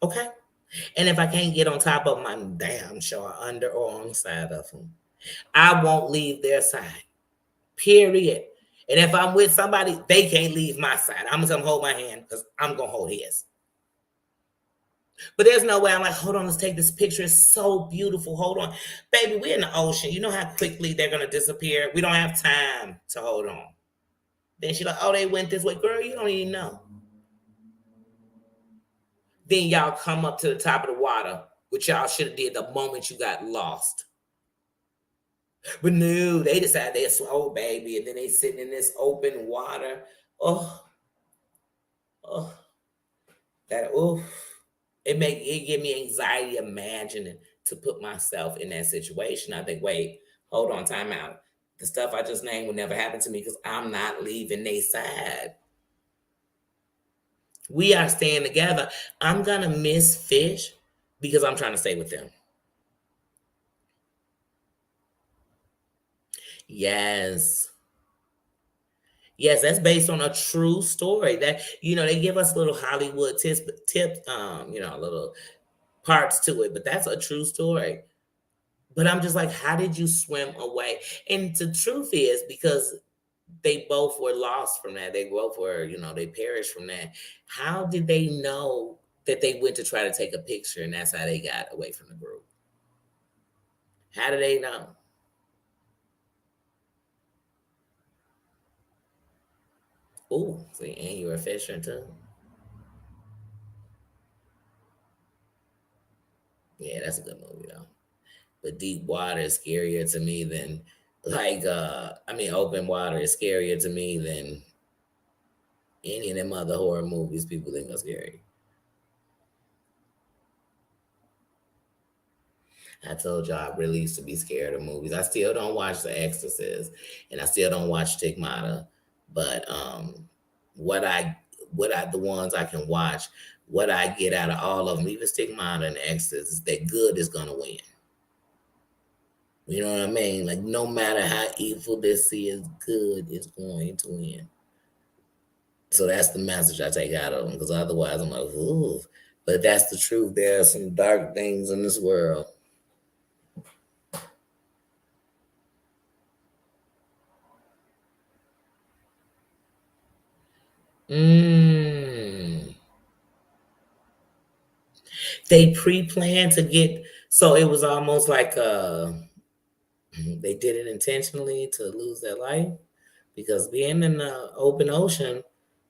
Okay? And if I can't get on top of them, I'm damn sure under or on the side of them. I won't leave their side. Period. And if I'm with somebody, they can't leave my side. I'm just gonna hold my hand because I'm gonna hold his. But there's no way I'm like, hold on, let's take this picture. It's so beautiful. Hold on. Baby, we're in the ocean. You know how quickly they're gonna disappear. We don't have time to hold on. Then she's like, oh, they went this way. Girl, you don't even know. Then y'all come up to the top of the water, which y'all should have did the moment you got lost. But no, they decided they're slow, baby, and then they sitting in this open water. Oh, oh, that oh, it give me anxiety imagining to put myself in that situation. I think, wait, hold on, time out. The stuff I just named would never happen to me because I'm not leaving their side. We are staying together. I'm gonna miss fish because I'm trying to stay with them. Yes. Yes, that's based on a true story. That they give us little Hollywood tips, little parts to it, but that's a true story. But I'm just like, how did you swim away? And the truth is, because they both were lost from that. They both were, they perished from that. How did they know that they went to try to take a picture and that's how they got away from the group? How did they know? Oh, see, and you were a fisher too. Yeah, that's a good movie though. But deep water is scarier to me than open water is scarier to me than any of them other horror movies people think are scary. I told y'all I really used to be scared of movies. I still don't watch The Exorcist and I still don't watch Stigmata. But the ones I can watch, what I get out of all of them, even Stigmata and The Exorcist, is that good is gonna win. You know what I mean? Like no matter how evil this is, good is going to win. So that's the message I take out of them. Because otherwise, I'm like, ooh. But that's the truth. There are some dark things in this world. Mm. They pre-planned to get. So it was almost like they did it intentionally to lose their life because being in the open ocean,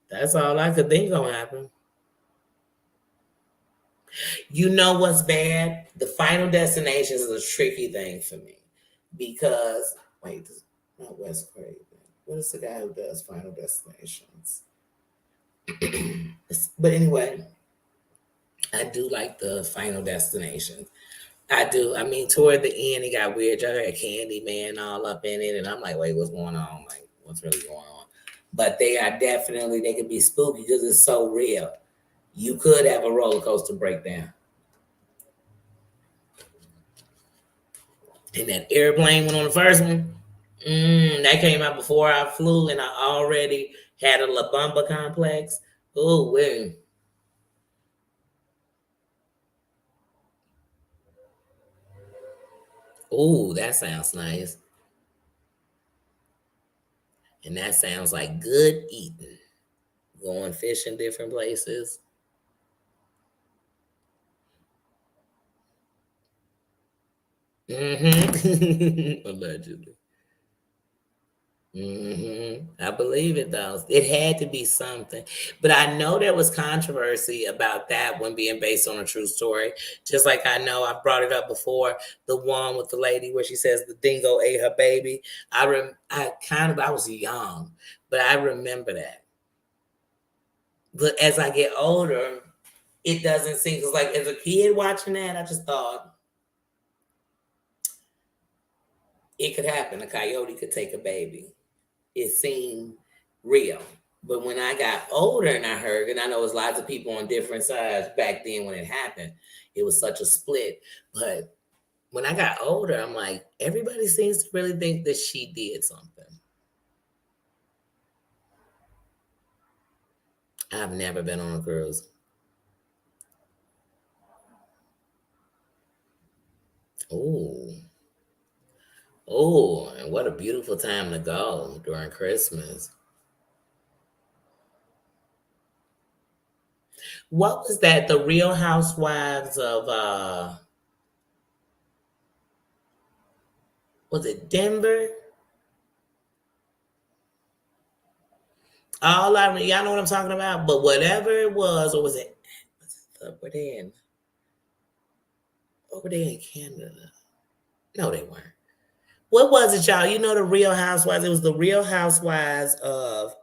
that's all I could think gonna happen. You know what's bad? The Final Destinations is a tricky thing for me because wait, not Wes Craven. What is the guy who does Final Destinations? But anyway, I do like the Final Destination. I do. I mean, toward the end, it got weird. Y'all had Candy Man all up in it, and I'm like, wait, what's going on? Like, what's really going on? But they could be spooky because it's so real. You could have a roller coaster breakdown. And that airplane went on the first one. That came out before I flew, and I already had a La Bamba complex. Oh, wait. Oh, that sounds nice. And that sounds like good eating. going fishing different places. Allegedly. I believe it though. It had to be something. But I know there was controversy about that one being based on a true story. Just like I know I brought it up before, the one with the lady where she says the dingo ate her baby. I was young, but I remember that. But as I get older, it doesn't seem, because like as a kid watching that, I just thought it could happen. A coyote could take a baby. It seemed real. But when I got older and I heard, and I know it was lots of people on different sides back then when it happened, it was such a split. But when I got older, I'm like, everybody seems to really think that she did something. I've never been on a cruise. Oh, oh, and what a beautiful time to go during Christmas. What was that? The Real Housewives of was it Denver? Y'all know what I'm talking about. But whatever it was, or was it over there in Canada? No, they weren't. What was it, y'all? You know the Real Housewives. It was the Real Housewives of.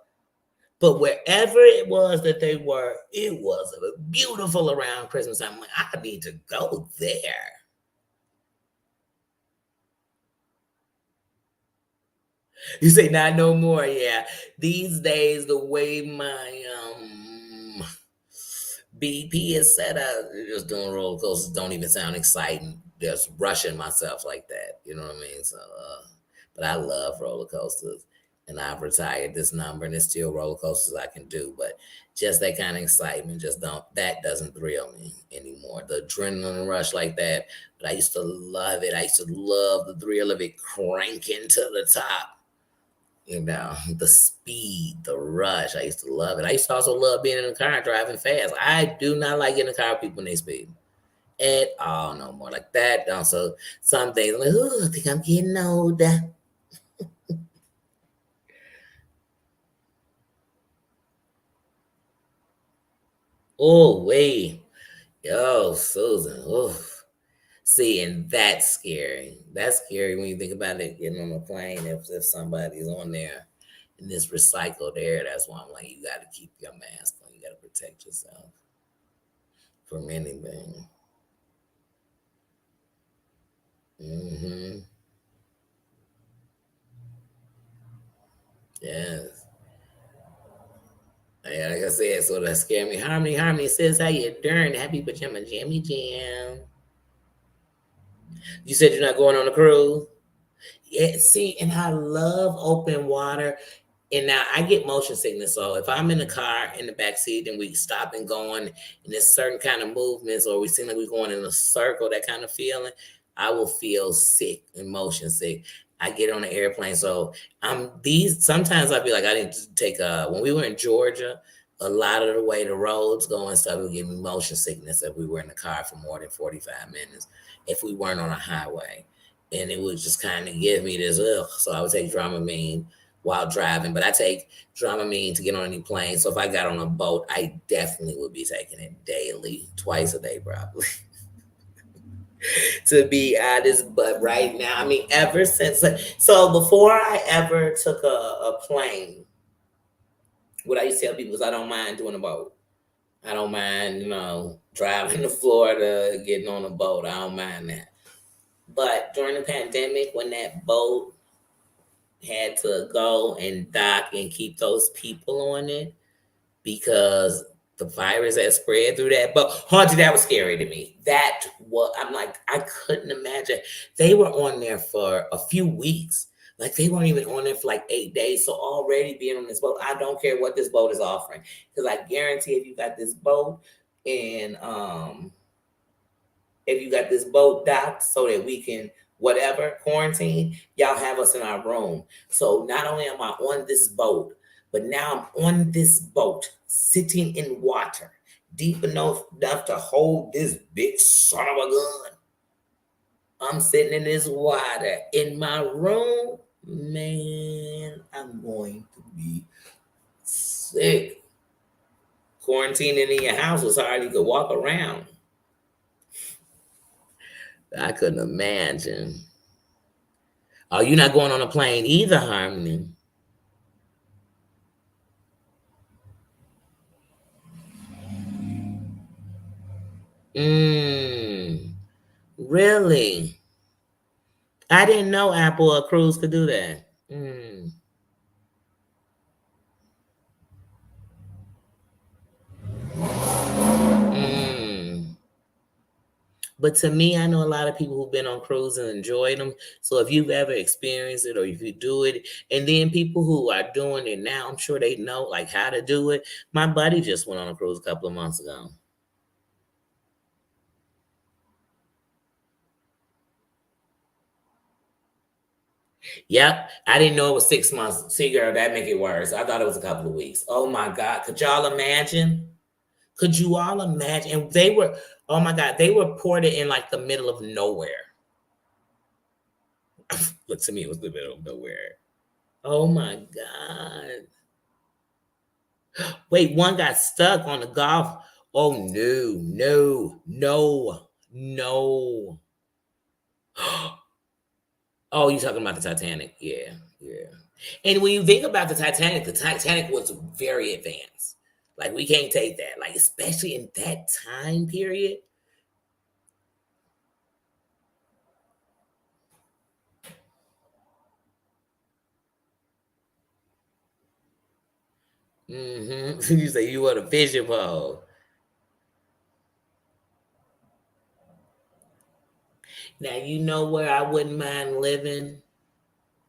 But wherever it was that they were, it was beautiful around Christmas. I'm like, I need to go there. You say not no more, yeah. These days, the way my BP is set up, just doing roller coasters don't even sound exciting. Just rushing myself like that. You know what I mean? So, but I love roller coasters, and I've retired this number, and there's still roller coasters I can do. But just that kind of excitement, just don't that doesn't thrill me anymore. The adrenaline rush like that, but I used to love it. I used to love the thrill of it cranking to the top. You know, the speed, the rush. I used to love it. I used to also love being in the car and driving fast. I do not like getting in the car with people when they speed at all no more. Like that. So some things I'm like, oh, I think I'm getting older. Oh, wait. Yo, Susan. Oh. See, and that's scary. That's scary when you think about it getting on a plane if somebody's on there in this recycled air. That's why I'm like, you got to keep your mask on. You got to protect yourself from anything. Hmm. Yes. Yeah, like I said, so that scared me. Harmony says, how you doing? Happy pajama jammy jam. You said you're not going on a cruise? Yeah, see, and I love open water. And now I get motion sickness. So if I'm in the car in the back seat and we stop and going and there's certain kind of movements or we seem like we're going in a circle, that kind of feeling, I will feel sick and motion sick. I get on the airplane. So I'm these sometimes I feel like I need to take when we were in Georgia, a lot of the way the roads go and stuff would give me motion sickness if we were in the car for more than 45 minutes, if we weren't on a highway. And it would just kind of give me this ugh. So I would take Dramamine while driving, but I take Dramamine to get on any plane. So if I got on a boat, I definitely would be taking it daily, twice a day probably, to be honest. But right now, I mean, ever since, so before I ever took a plane, what I used to tell people is I don't mind doing a boat. I don't mind, driving to Florida, getting on a boat. I don't mind that. But during the pandemic, when that boat had to go and dock and keep those people on it because the virus had spread through that. But Haunted, that was scary to me. I'm like, I couldn't imagine. They were on there for a few weeks. Like they weren't even on there for like 8 days. So already being on this boat, I don't care what this boat is offering. Because I guarantee if you got this boat and if you got this boat docked so that we can whatever quarantine, y'all have us in our room. So not only am I on this boat, but now I'm on this boat sitting in water deep enough to hold this big son of a gun. I'm sitting in this water in my room. Man, I'm going to be sick. Quarantining in your house was hard. You could walk around. I couldn't imagine. Oh, you're not going on a plane either, Harmony. Really? I didn't know Apple or Cruise could do that. Mm. But to me, I know a lot of people who've been on cruise and enjoyed them. So if you've ever experienced it or if you do it, and then people who are doing it now, I'm sure they know like how to do it. My buddy just went on a cruise a couple of months ago. Yep, I didn't know it was 6 months. See, girl, that make it worse. I thought it was a couple of weeks. Oh my God, could y'all imagine? Could you all imagine? And they were, oh my God, they were ported in like the middle of nowhere. Look, to me, it was the middle of nowhere. Oh my God. Wait, one got stuck on the golf. Oh no, no, no, no. Oh, you talking about the Titanic? Yeah, yeah. And when you think about the Titanic was very advanced. Like we can't take that. Like especially in that time period. You say you want a fishing pole. Now you know where I wouldn't mind living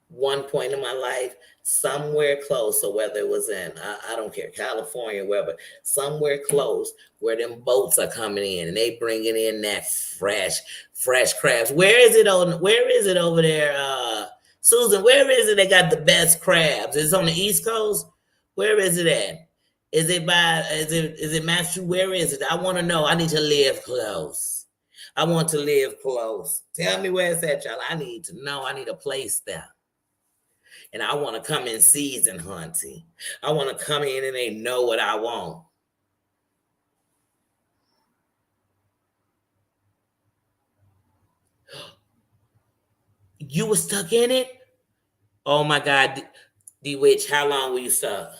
one point in my life, somewhere close. So whether it was in, I don't care, California, wherever, somewhere close where them boats are coming in and they bringing in that fresh crabs. Where is it on? Where is it over there, Susan? Where is it? They got the best crabs. It's on the East Coast. Where is it at? Is it by? Is it Massachusetts? Where is it? I want to know. I need to live close. I want to live close. Tell me where it's at, y'all. I need to know. I need a place there. And I want to come in season hunting. I want to come in and they know what I want. You were stuck in it? Oh my God. D Witch, how long were you stuck?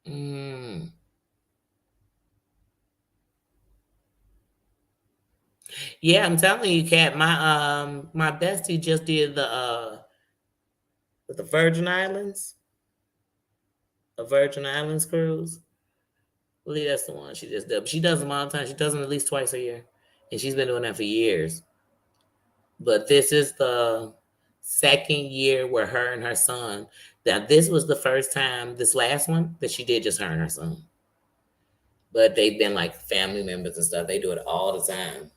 Mm. Yeah, I'm telling you, Kat, my bestie just did the Virgin Islands, a Virgin Islands cruise. I believe that's the one she just did. But she does them all the time. She does them at least twice a year. And she's been doing that for years. But this is the second year where her and her son. Now, this was the first time, this last one, that she did just her and her son. But they've been like family members and stuff. They do it all the time.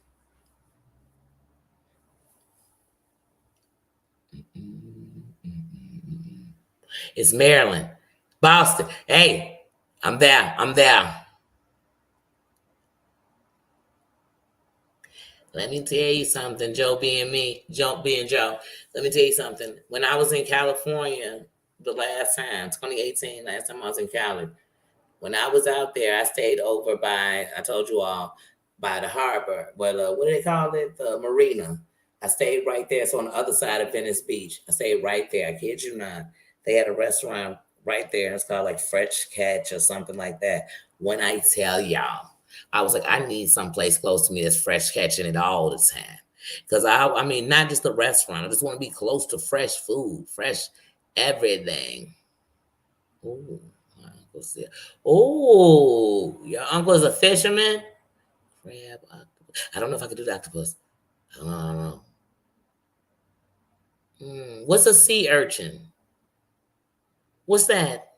It's Maryland, Boston. Hey, I'm there. I'm there. Let me tell you something, Joe being me, Joe being Joe. Let me tell you something. When I was in California the last time, 2018, last time I was in Cali, when I was out there, I stayed over by, I told you all, by the harbor. Well, what do they call it? The marina. I stayed right there. So on the other side of Venice Beach, I stayed right there. I kid you not. They had a restaurant right there. It's called like Fresh Catch or something like that. When I tell y'all, I was like, I need someplace close to me that's fresh catching it all the time. Because I mean, not just the restaurant. I just want to be close to fresh food, fresh everything. Ooh, my uncle's there. Oh, your uncle's a fisherman? Crab, octopus. I don't know if I could do the octopus. I don't know. What's a sea urchin? What's that?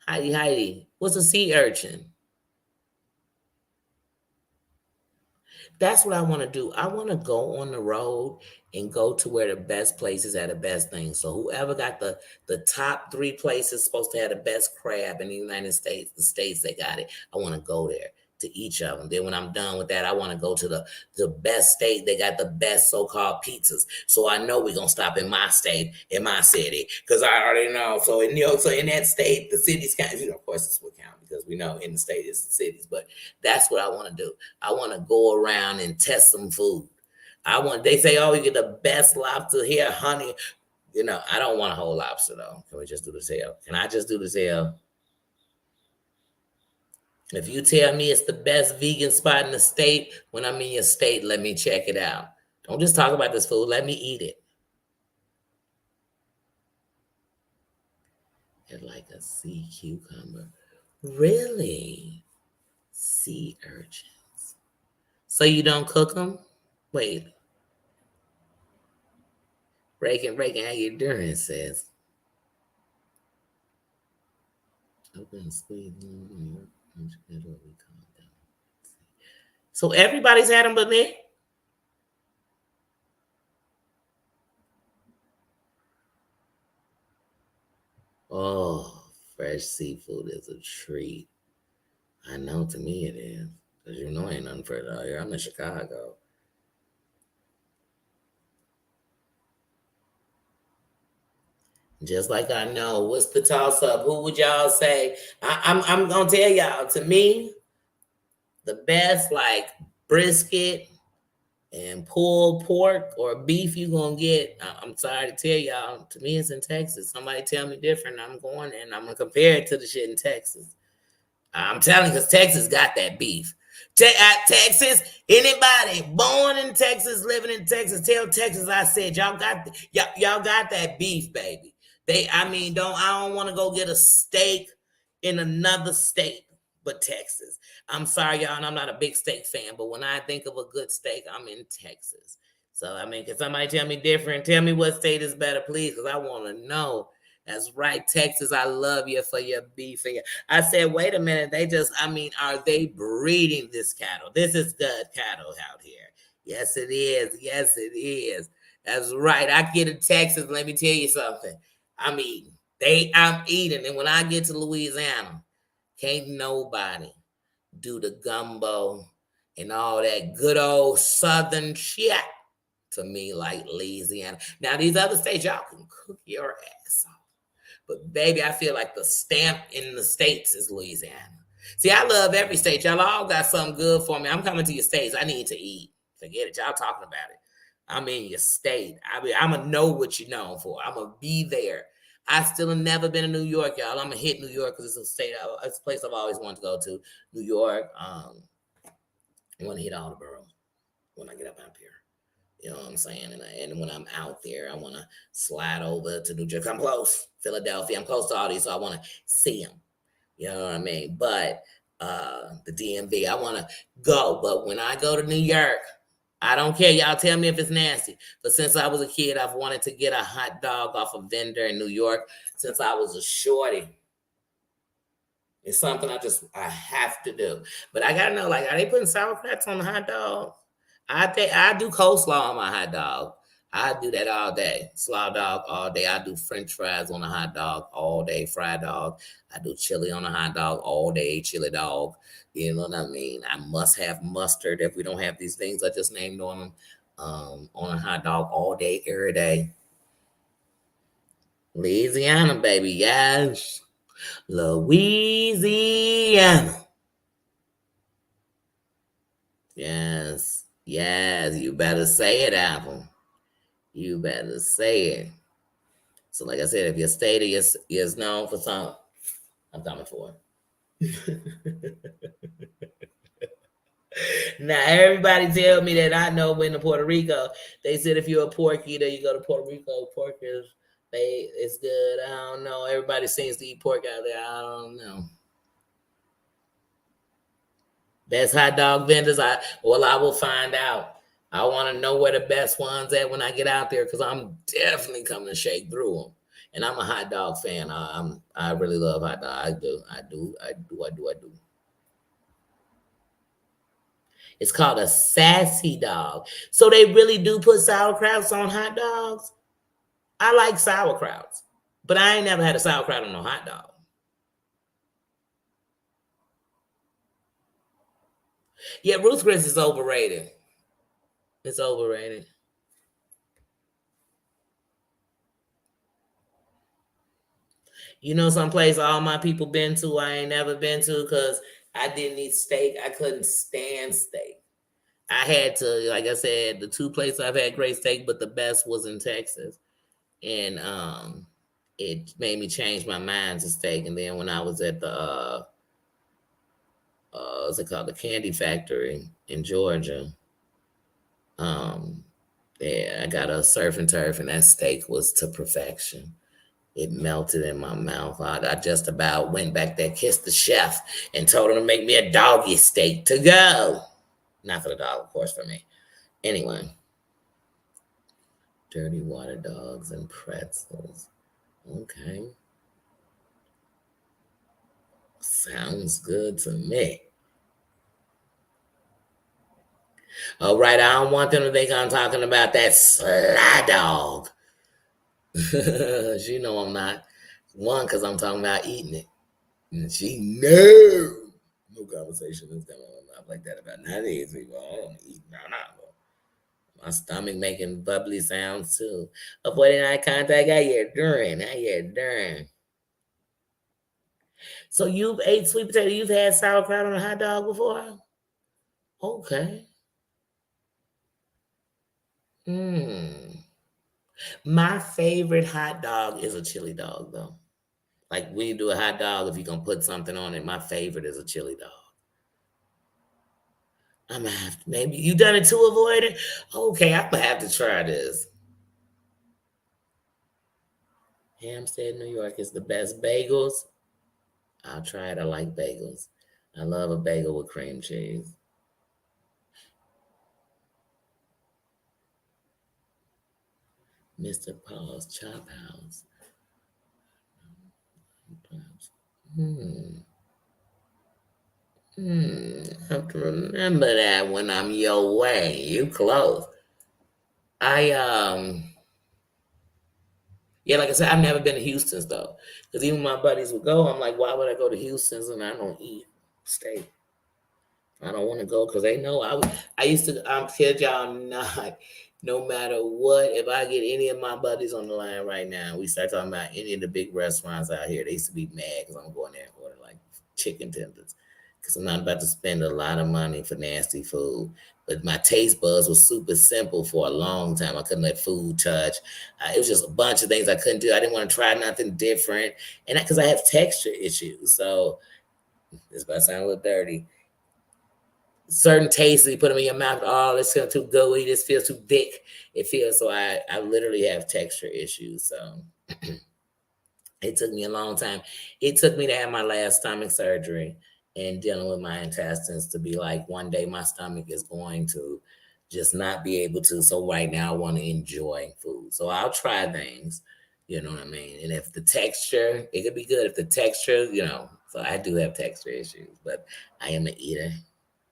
Heidi, Heidi. What's a sea urchin? That's what I want to do. I want to go on the road and go to where the best places are the best things. So whoever got the top three places supposed to have the best crab in the United States, the states that got it, I want to go there to each of them. Then when I'm done with that, I want to go to the best state. They got the best so-called pizzas. So I know we're gonna stop in my state, in my city, because I already know. So in so in that state, the cities count. Of course, this will count because we know in the state it's the cities. But that's what I want to do. I want to go around and test some food. They say, oh, you get the best lobster here, honey. I don't want a whole lobster though. Can we just do the tail? Can I just do the tail? If you tell me it's the best vegan spot in the state, when I'm in your state, let me check it out. Don't just talk about this food. Let me eat it. It's like a sea cucumber. Really? Sea urchins. So you don't cook them? Wait. Reagan, how you doing, sis? Open squeeze. So everybody's had them but me? Oh, fresh seafood is a treat. I know, to me it is. Because ain't nothing further out here. I'm in Chicago. Just like I know, what's the toss up? Who would y'all say? I'm gonna tell y'all. To me, the best like brisket and pulled pork or beef you gonna get. I'm sorry to tell y'all. To me, it's in Texas. Somebody tell me different. I'm going and I'm gonna compare it to the shit in Texas. I'm telling you, because Texas got that beef. Texas, anybody born in Texas, living in Texas, tell Texas I said y'all got that beef, baby. I don't want to go get a steak in another state but Texas. I'm sorry, y'all, and I'm not a big steak fan, but when I think of a good steak, I'm in Texas. So can somebody tell me different? Tell me what state is better, please, because I want to know. That's right, Texas. I love you for your beef. I said, wait a minute. Are they breeding this cattle? This is good cattle out here. Yes, it is. Yes, it is. That's right. I get to Texas. Let me tell you something. I'm eating. I'm eating. And when I get to Louisiana, can't nobody do the gumbo and all that good old Southern shit to me like Louisiana. Now, these other states, y'all can cook your ass off. But baby, I feel like the stamp in the States is Louisiana. See, I love every state. Y'all all got something good for me. I'm coming to your states. I need to eat. Forget it. Y'all talking about it. I'm in your state. I'm going to know what you're known for. I'm going to be there. I still have never been to New York, y'all. I'm going to hit New York because it's it's a place I've always wanted to go to. New York. I want to hit all the boroughs when I get up here. You know what I'm saying? And when I'm out there, I want to slide over to New Jersey. I'm close. Philadelphia. I'm close to all these, so I want to see them. You know what I mean? But the DMV, I want to go. But when I go to New York, I don't care. Y'all tell me if it's nasty. But since I was a kid, I've wanted to get a hot dog off a vendor in New York since I was a shorty. It's something I have to do. But I gotta know, like, are they putting sauerkrauts on the hot dog? I do coleslaw on my hot dog. I do that all day. Slaw dog all day. I do French fries on a hot dog all day. Fried dog. I do chili on a hot dog all day. Chili dog. You know what I mean? I must have mustard if we don't have these things I just named on them. On a hot dog all day, every day. Louisiana, baby. Yes. Louisiana. Yes. Yes. You better say it, Apple. You better say it. So, like I said, if your state is known for something, I'm coming for it. Now, everybody tell me that I know when to Puerto Rico. They said if you're a pork eater, you go to Puerto Rico. Pork it's good. I don't know. Everybody seems to eat pork out there. I don't know. Best hot dog vendors. I will find out. I want to know where the best ones at when I get out there because I'm definitely coming to shake through them. And I'm a hot dog fan. I really love hot dog. I do. It's called a sassy dog. So they really do put sauerkrauts on hot dogs? I like sauerkrauts, but I ain't never had a sauerkraut on no hot dog. Yeah, Ruth's Chris is overrated. It's overrated. You know, some place all my people been to, I ain't never been to because I didn't eat steak. I couldn't stand steak. I had to, like I said, the two places I've had great steak, but the best was in Texas. And it made me change my mind to steak. And then when I was at the what's it called, the Candy Factory in Georgia, um, yeah, I got a surf and turf, and that steak was to perfection. It melted in my mouth. I just about went back there, kissed the chef, and told him to make me a doggy steak to go. Not for the dog, of course, for me. Anyway, dirty water dogs and pretzels. Okay. Sounds good to me. All right, I don't want them to think I'm talking about that sly dog. She know I'm not. One, because I'm talking about eating it. And she no conversation is going on like that about none of these people. I don't eat no. My stomach making bubbly sounds too. Avoiding eye contact. How you doing? How you doing? So you've ate sweet potato. You've had sauerkraut on a hot dog before? Okay. Hmm. My favorite hot dog is a chili dog, though. Like when you do a hot dog, if you're gonna put something on it, my favorite is a chili dog. I'm gonna have to, maybe you done it to avoid it. Okay, I'm gonna have to try this. Hampstead, New York is the best bagels. I'll try it. I like bagels. I love a bagel with cream cheese. Mr. Paul's Chop House. Hmm. I have to remember that when I'm your way. You close. I Yeah, like I said, I've never been to Houston's though. Because even my buddies would go. I'm like, why would I go to Houston's and I don't eat steak? I don't want to go because they know I used to. I'm kid y'all not. No matter what, if I get any of my buddies on the line right now, we start talking about any of the big restaurants out here. They used to be mad because I'm going there and order like chicken tenders because I'm not about to spend a lot of money for nasty food. But my taste buds was super simple for a long time. I couldn't let food touch. It was just a bunch of things I couldn't do. I didn't want to try nothing different, and because I have texture issues, so this might sound a little dirty, certain tastes you put them in your mouth. Oh, this feels too gooey. This feels too thick. It feels so. I literally have texture issues. So it took me a long time. It took me to have my last stomach surgery and dealing with my intestines to be like one day my stomach is going to just not be able to. So right now I want to enjoy food. So I'll try things. You know what I mean? And if the texture, it could be good. If the texture, so I do have texture issues, but I am an eater.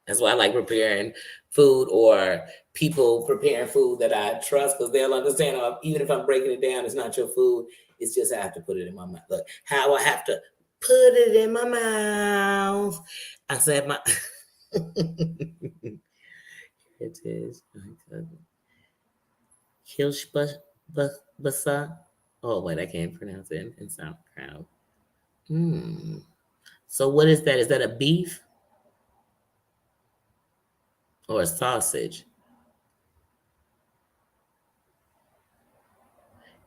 That's why I like preparing food or people preparing food that I trust because they'll understand. Even if I'm breaking it down, it's not your food. It's just I have to put it in my mouth. Look, how I have to put it in my mouth. I said my. It is Kilshbasa. Oh wait, I can't pronounce it in SoundCloud. Hmm. So what is that? Is that a beef or a sausage?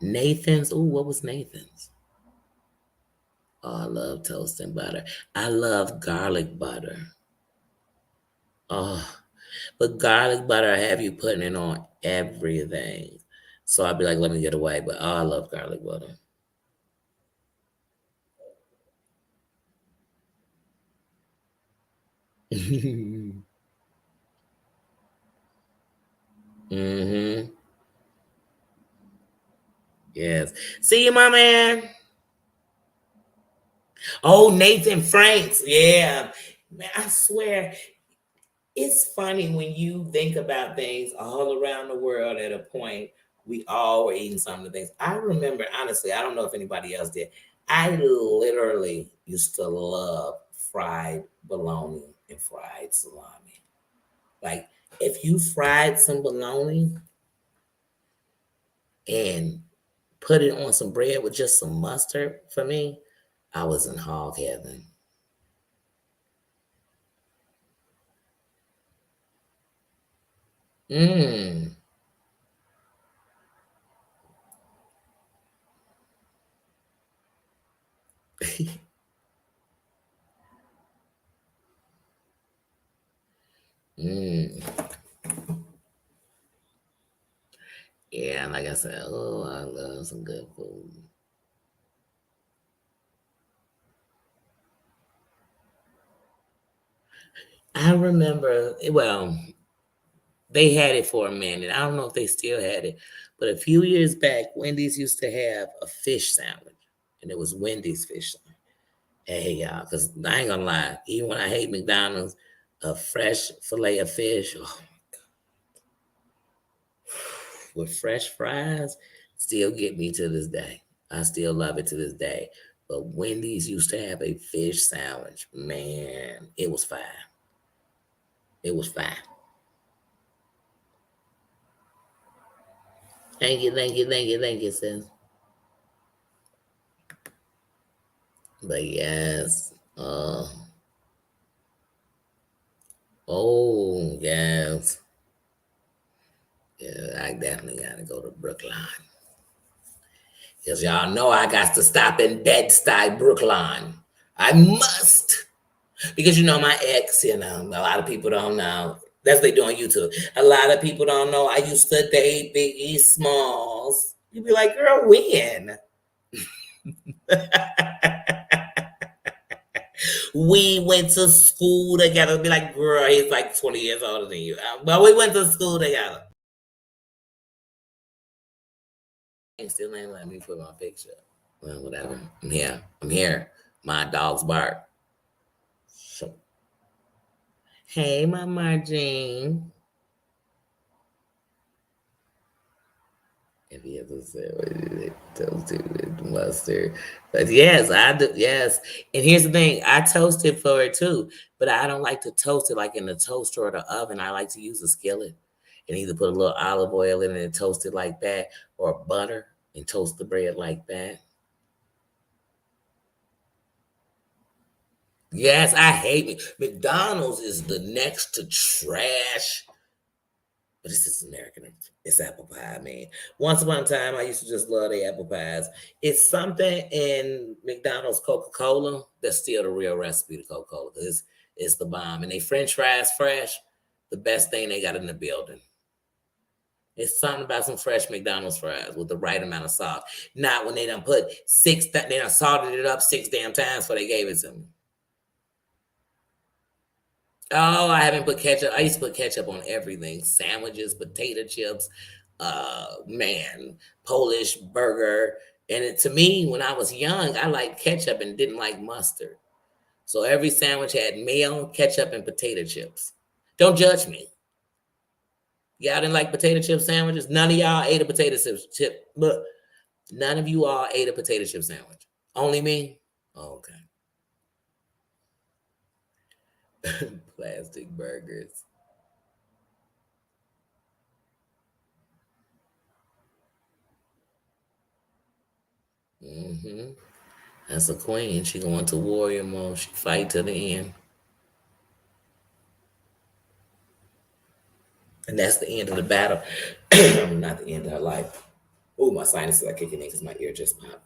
Nathan's. Ooh, what was Nathan's? Oh, I love toast and butter. I love garlic butter. Oh, but garlic butter, I have you putting it on everything. So I'd be like, let me get away. But oh, I love garlic butter. Mm-hmm. Yes. See you, my man. Oh, Nathan Franks. Yeah. Man, I swear, it's funny when you think about things all around the world at a point, we all were eating some of the things. I remember, honestly, I don't know if anybody else did. I literally used to love fried bologna and fried salami. Like, if you fried some bologna and put it on some bread with just some mustard for me, I was in hog heaven. Mmm. Mmm. Yeah, like I said, oh, I love some good food. I remember, well, they had it for a minute. I don't know if they still had it, but a few years back, Wendy's used to have a fish sandwich, and it was Wendy's fish sandwich. Hey, y'all, because I ain't gonna lie, even when I hate McDonald's, a fresh fillet of fish with fresh fries still get me to this day. I still love it to this day. But Wendy's used to have a fish sandwich. Man, it was fine. It was fine. Thank you, thank you, thank you, thank you, sis. But yes. Oh, yes. Yeah, I definitely gotta go to Brookline. Because y'all know I got to stop in Bed-Stuy, Brookline. I must. Because my ex, a lot of people don't know. That's what they do on YouTube. A lot of people don't know I used to date Biggie Smalls. You be like, girl, when? We went to school together. Be like, girl, he's like 20 years older than you. But we went to school together. And still ain't letting me put my picture up. Well, whatever. I'm here. I'm here. My dogs bark. So, hey, my Margine. If he ever said what it toasted with mustard. But yes, I do. Yes. And here's the thing, I toasted for it too, but I don't like to toast it like in the toaster or the oven. I like to use a skillet and either put a little olive oil in it and toast it like that, or butter and toast the bread like that. Yes, I hate it. McDonald's is the next to trash. But this is American. It's apple pie, man. Once upon a time, I used to just love the apple pies. It's something in McDonald's Coca Cola that's still the real recipe to Coca Cola. It's the bomb. And they French fries fresh, the best thing they got in the building. It's something about some fresh McDonald's fries with the right amount of salt. Not when they done put they done salted it up 6 damn times before they gave it to me. Oh, I haven't put ketchup. I used to put ketchup on everything. Sandwiches, potato chips, man, Polish burger. And to me, when I was young, I liked ketchup and didn't like mustard. So every sandwich had mayo, ketchup, and potato chips. Don't judge me. Y'all didn't like potato chip sandwiches? None of y'all ate a potato chip. Look, none of you all ate a potato chip sandwich. Only me? Oh, okay. Plastic burgers. Hmm. That's a queen. She going to warrior mode. She fight to the end. And that's the end of the battle. Not the end of her life. Oh, my sinuses are kicking in because my ear just popped.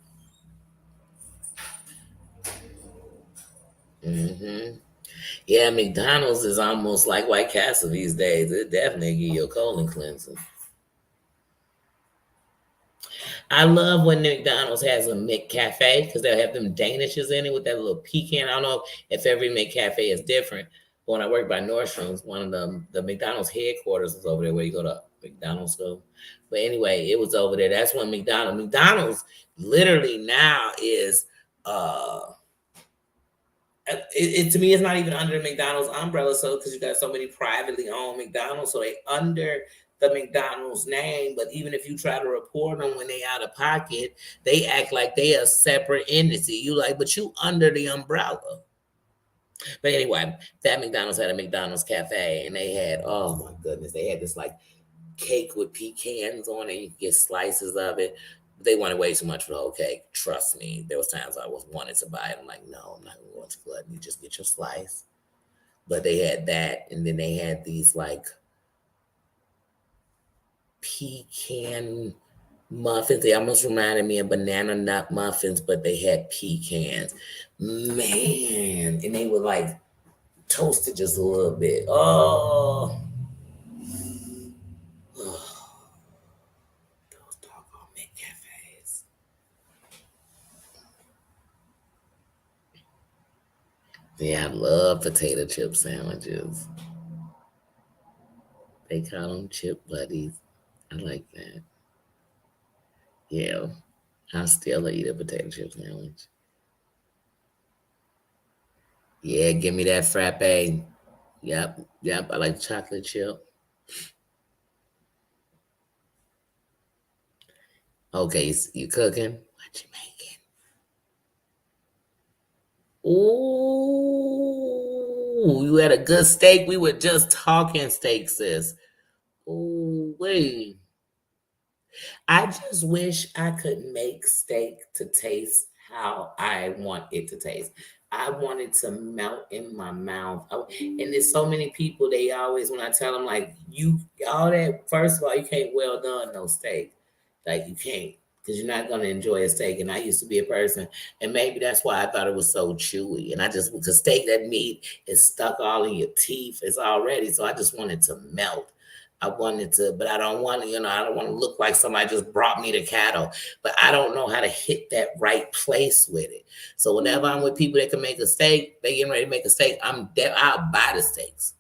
Hmm. Yeah, McDonald's is almost like White Castle these days. It definitely give you a colon cleanser. I love when McDonald's has a McCafe because they'll have them Danishes in it with that little pecan. I don't know if every McCafe is different. But when I worked by Nordstrom's, one of the McDonald's headquarters was over there where you go to McDonald's go. But anyway, it was over there. That's when McDonald's literally now is uh To me, it's not even under the McDonald's umbrella. So because you got so many privately owned McDonald's, so they under the McDonald's name. But even if you try to report them when they out of pocket, they act like they a separate entity. You like, but you under the umbrella. But anyway, that McDonald's had a McDonald's cafe, and they had, oh my goodness, they had this like cake with pecans on it. You could get slices of it. They wanted way too much for the whole cake. Trust me. There was times I was wanted to buy it. I'm like, no, I'm not going to gluttony. Just get your slice. But they had that, and then they had these like pecan muffins. They almost reminded me of banana nut muffins, but they had pecans. Man, and they were like toasted just a little bit. Oh, oh those doggone McCafes. Yeah, I love potato chip sandwiches. They call them chip buddies. I like that. Yeah, I still eat a potato chip sandwich. Yeah, give me that frappe. Yep. I like chocolate chip. Okay, you cooking? What you making? Ooh, you had a good steak. We were just talking steak, sis. Ooh, wait. I just wish I could make steak to taste how I want it to taste. I want it to melt in my mouth. And there's so many people, they always, when I tell them, like, you, all that, first of all, you can't well done no steak. Like, you can't, because you're not going to enjoy a steak. And I used to be a person, and maybe that's why I thought it was so chewy. And I just, because steak, that meat is stuck all in your teeth, it's already, so I just wanted to melt. I wanted to, but I don't want to, I don't want to look like somebody just brought me the cattle. But I don't know how to hit that right place with it. So whenever I'm with people that can make a steak, they getting ready to make a steak, I'll buy the steaks.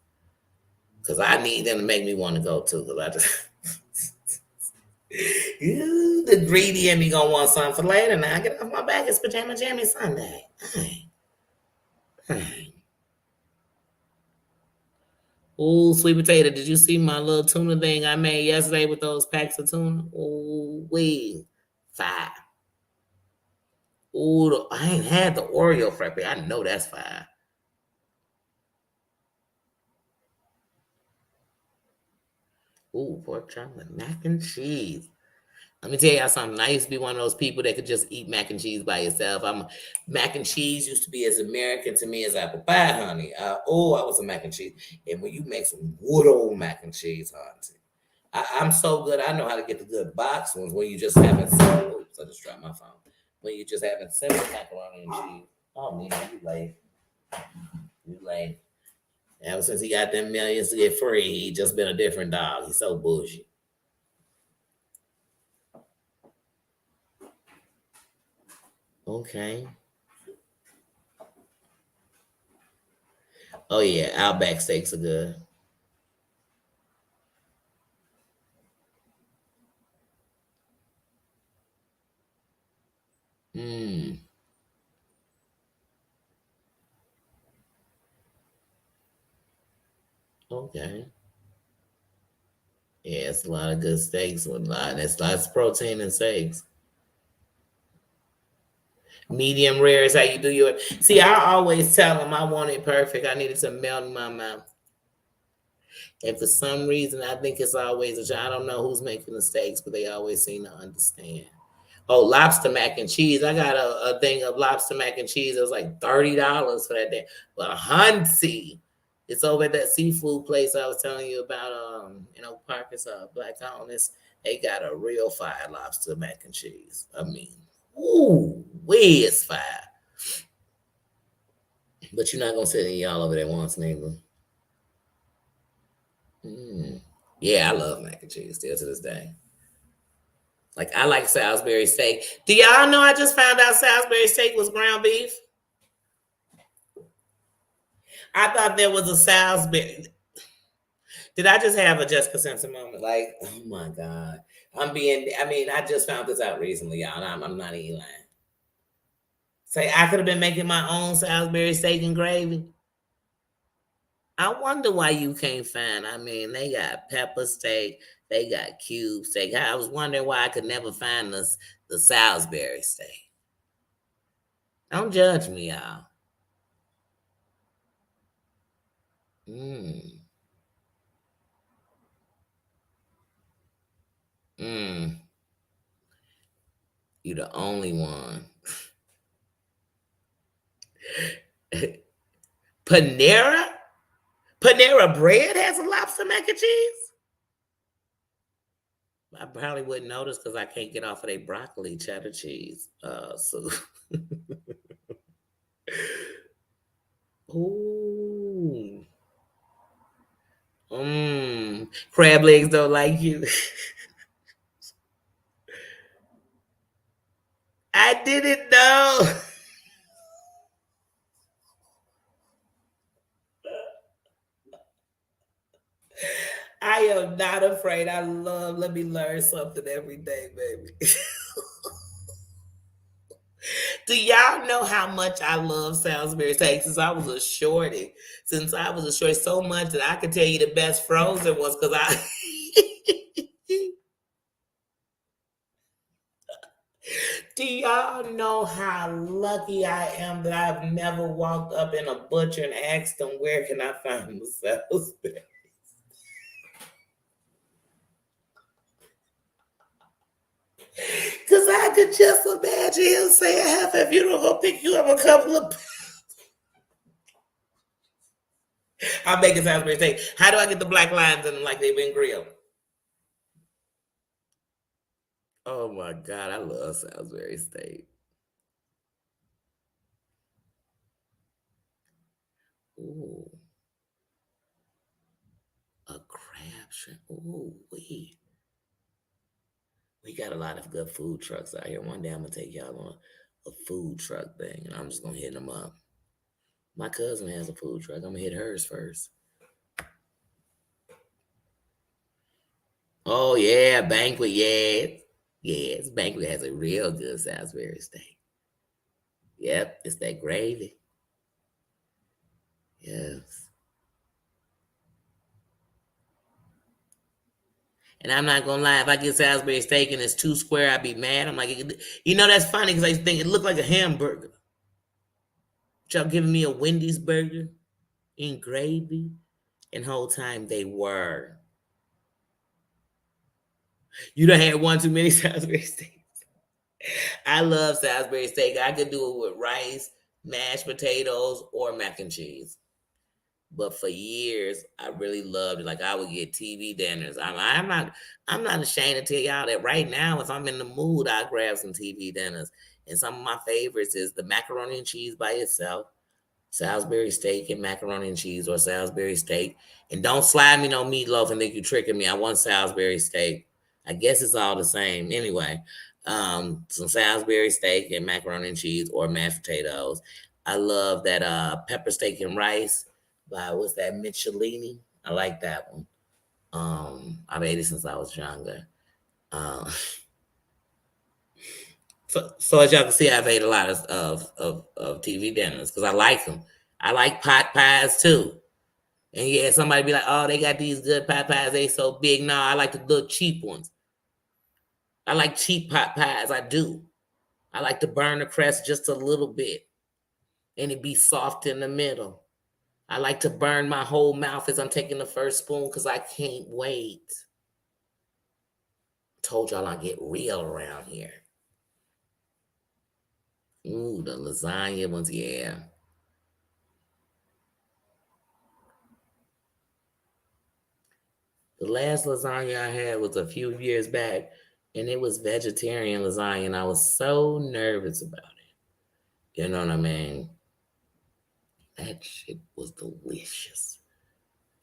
Because I need them to make me want to go too. Because I just the greedy in me gonna want something for later. Now get off my back. It's pajama jammy Sunday. Dang. Dang. Ooh, sweet potato. Did you see my little tuna thing I made yesterday with those packs of tuna? Ooh, wee. Fire. Ooh, I ain't had the Oreo frappe. I know that's fire. Ooh, pork chop with mac and cheese. Let me tell y'all something. I used to be one of those people that could just eat mac and cheese by yourself. Mac and cheese used to be as American to me as apple pie, honey. I was a mac and cheese. And when you make some good old mac and cheese, honey, I'm so good. I know how to get the good box ones where you just haven't. Oops, I just dropped my phone. When you just haven't simple macaroni and cheese. Oh man, you late. You late. Ever since he got them millions to get free, he just been a different dog. He's so bullshit. Okay. Oh yeah, Outback steaks are good. Mm. Okay. Yeah, it's a lot of good steaks with a lot. It's lots of protein in steaks. Medium rare is how you do your. See, I always tell them I want it perfect. I need it to melt in my mouth. And for some reason, I think it's always I don't know who's making the steaks, but they always seem to understand. Oh, lobster mac and cheese. I got a thing of lobster mac and cheese. It was like $30 for that day. But Hunty, it's over at that seafood place I was telling you about. Park is Black Colonists. They got a real fire lobster mac and cheese. I mean, ooh, way it's fire. But you're not gonna sit and eat all over there once, neighbor. Mm. Yeah, I love mac and cheese still to this day. Like I like Salisbury steak. Do y'all know I just found out Salisbury steak was ground beef? I thought there was a Salisbury. Did I just have a Jessica Simpson moment? Like, oh my God. I mean, I just found this out recently, y'all. And I'm not even lying. Say I could have been making my own Salisbury steak and gravy. I wonder why you can't find. I mean, they got pepper steak, they got cube steak. I was wondering why I could never find the Salisbury steak. Don't judge me, y'all. Mm, mm. You the only one. Panera? Panera bread has a lobster mac and cheese? I probably wouldn't notice because I can't get off of their broccoli cheddar cheese. So ooh. Crab legs don't like you. I didn't know. I am not afraid. Let me learn something every day, baby. Do y'all know how much I love Salisbury steak since I was a shorty? Since I was a shorty, so much that I could tell you the best frozen ones because I. Do y'all know how lucky I am that I've never walked up in a butcher and asked them where can I find the Salisbury? Because I could just imagine him saying, half if you don't go pick you up a couple of. I'm making Salisbury steak. How do I get the black lines in them like they've been grilled? Oh my God, I love Salisbury steak. Ooh, a crab shrimp. Ooh, we got a lot of good food trucks out here. One day I'm gonna take y'all on a food truck thing, and I'm just gonna hit them up. My cousin has a food truck. I'm gonna hit hers first. Oh yeah, Banquet. Yeah, yes, Banquet has a real good Salisbury steak. Yep, it's that gravy. Yes. And I'm not gonna lie, if I get Salisbury steak and it's too square, I'd be mad. I'm like, that's funny because I think it looked like a hamburger. Y'all giving me a Wendy's burger in gravy, and whole time they were. You done had one too many Salisbury steaks. I love Salisbury steak. I could do it with rice, mashed potatoes, or mac and cheese. But for years, I really loved it. Like I would get TV dinners. I'm not ashamed to tell y'all that right now, if I'm in the mood, I grab some TV dinners. And some of my favorites is the macaroni and cheese by itself, Salisbury steak and macaroni and cheese, or Salisbury steak. And don't slide me no meatloaf and think you're tricking me. I want Salisbury steak. I guess it's all the same. Anyway, some Salisbury steak and macaroni and cheese or mashed potatoes. I love that pepper steak and rice by what's that, Michelini. I like that one. I've ate it since I was younger. Um, so as y'all can see, I've ate a lot of TV dinners because I like them. I like pot pies too. And yeah, somebody be like, "Oh, they got these good pot pies. They so big." No, I like the little cheap ones. I like cheap pot pies. I do. I like to burn the crust just a little bit, and it be soft in the middle. I like to burn my whole mouth as I'm taking the first spoon because I can't wait. Told y'all I get real around here. Ooh, the lasagna ones, yeah. The last lasagna I had was a few years back, and it was vegetarian lasagna, and I was so nervous about it. You know what I mean? That shit was delicious.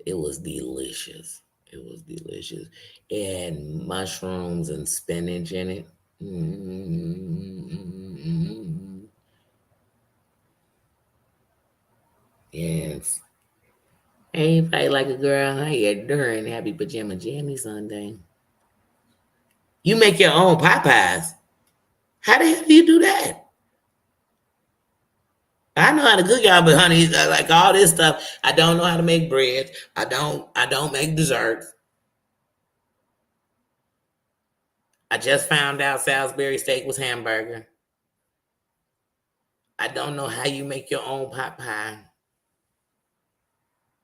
It was delicious. It was delicious. It had mushrooms and spinach in it. Mm-hmm. Yes. Ain't fight like a girl. How you doing? Happy pajama jammy Sunday. You make your own pie pies. How the hell do you do that? I know how to cook, y'all, but honey, like all this stuff, I don't know how to make bread. I don't make desserts. I just found out Salisbury steak was hamburger. I don't know how you make your own pot pie.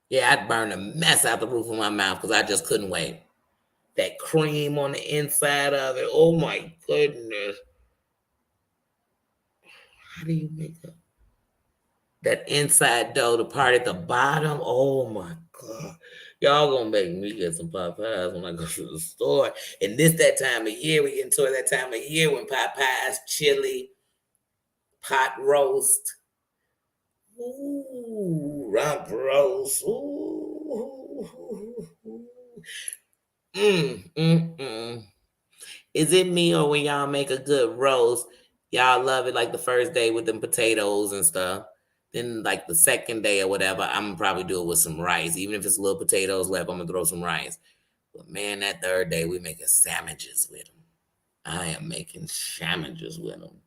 Yeah, I'd burn a mess out the roof of my mouth because I just couldn't wait. That cream on the inside of it. Oh my goodness. How do you make that inside dough, the part at the bottom? Oh my God. Y'all gonna make me get some pot pies when I go to the store. And this that time of year, we get into that time of year when pot pies, chili, pot roast. Ooh, rump roast. Ooh. Mm, mm, mm. Is it me or when y'all make a good roast, y'all love it like the first day with them potatoes and stuff? Then like the second day or whatever, I'm gonna probably do it with some rice. Even if it's little potatoes left, I'm gonna throw some rice. But man, that third day we making sandwiches with them. I am making sandwiches with them.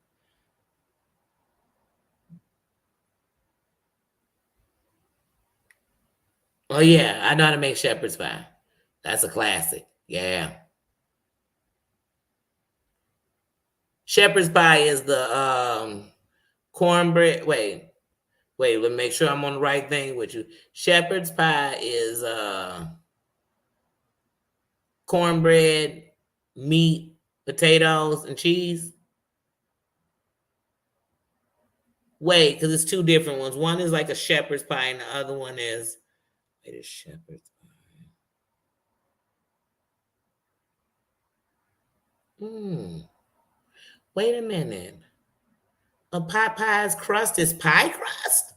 Oh yeah, I know how to make shepherd's pie. That's a classic. Yeah. Shepherd's pie is the cornbread. Wait, let me make sure I'm on the right thing with you. Shepherd's pie is cornbread, meat, potatoes, and cheese. Wait, because it's two different ones. One is like a shepherd's pie, and the other one is wait, a shepherd's pie. Hmm. Wait a minute. A pot pie's crust is pie crust?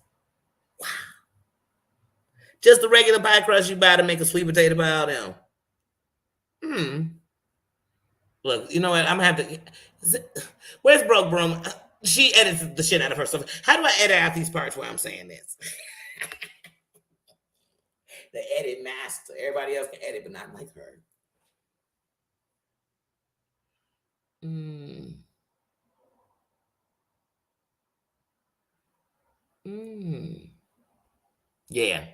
Just the regular pie crust you buy to make a sweet potato pie out of them. Hmm. Look, you know what? I'm gonna have to. Where's Broke Broom? She edits the shit out of her stuff. How do I edit out these parts where I'm saying this? The edit master. Everybody else can edit, but not like her. Mm, mm. Yeah.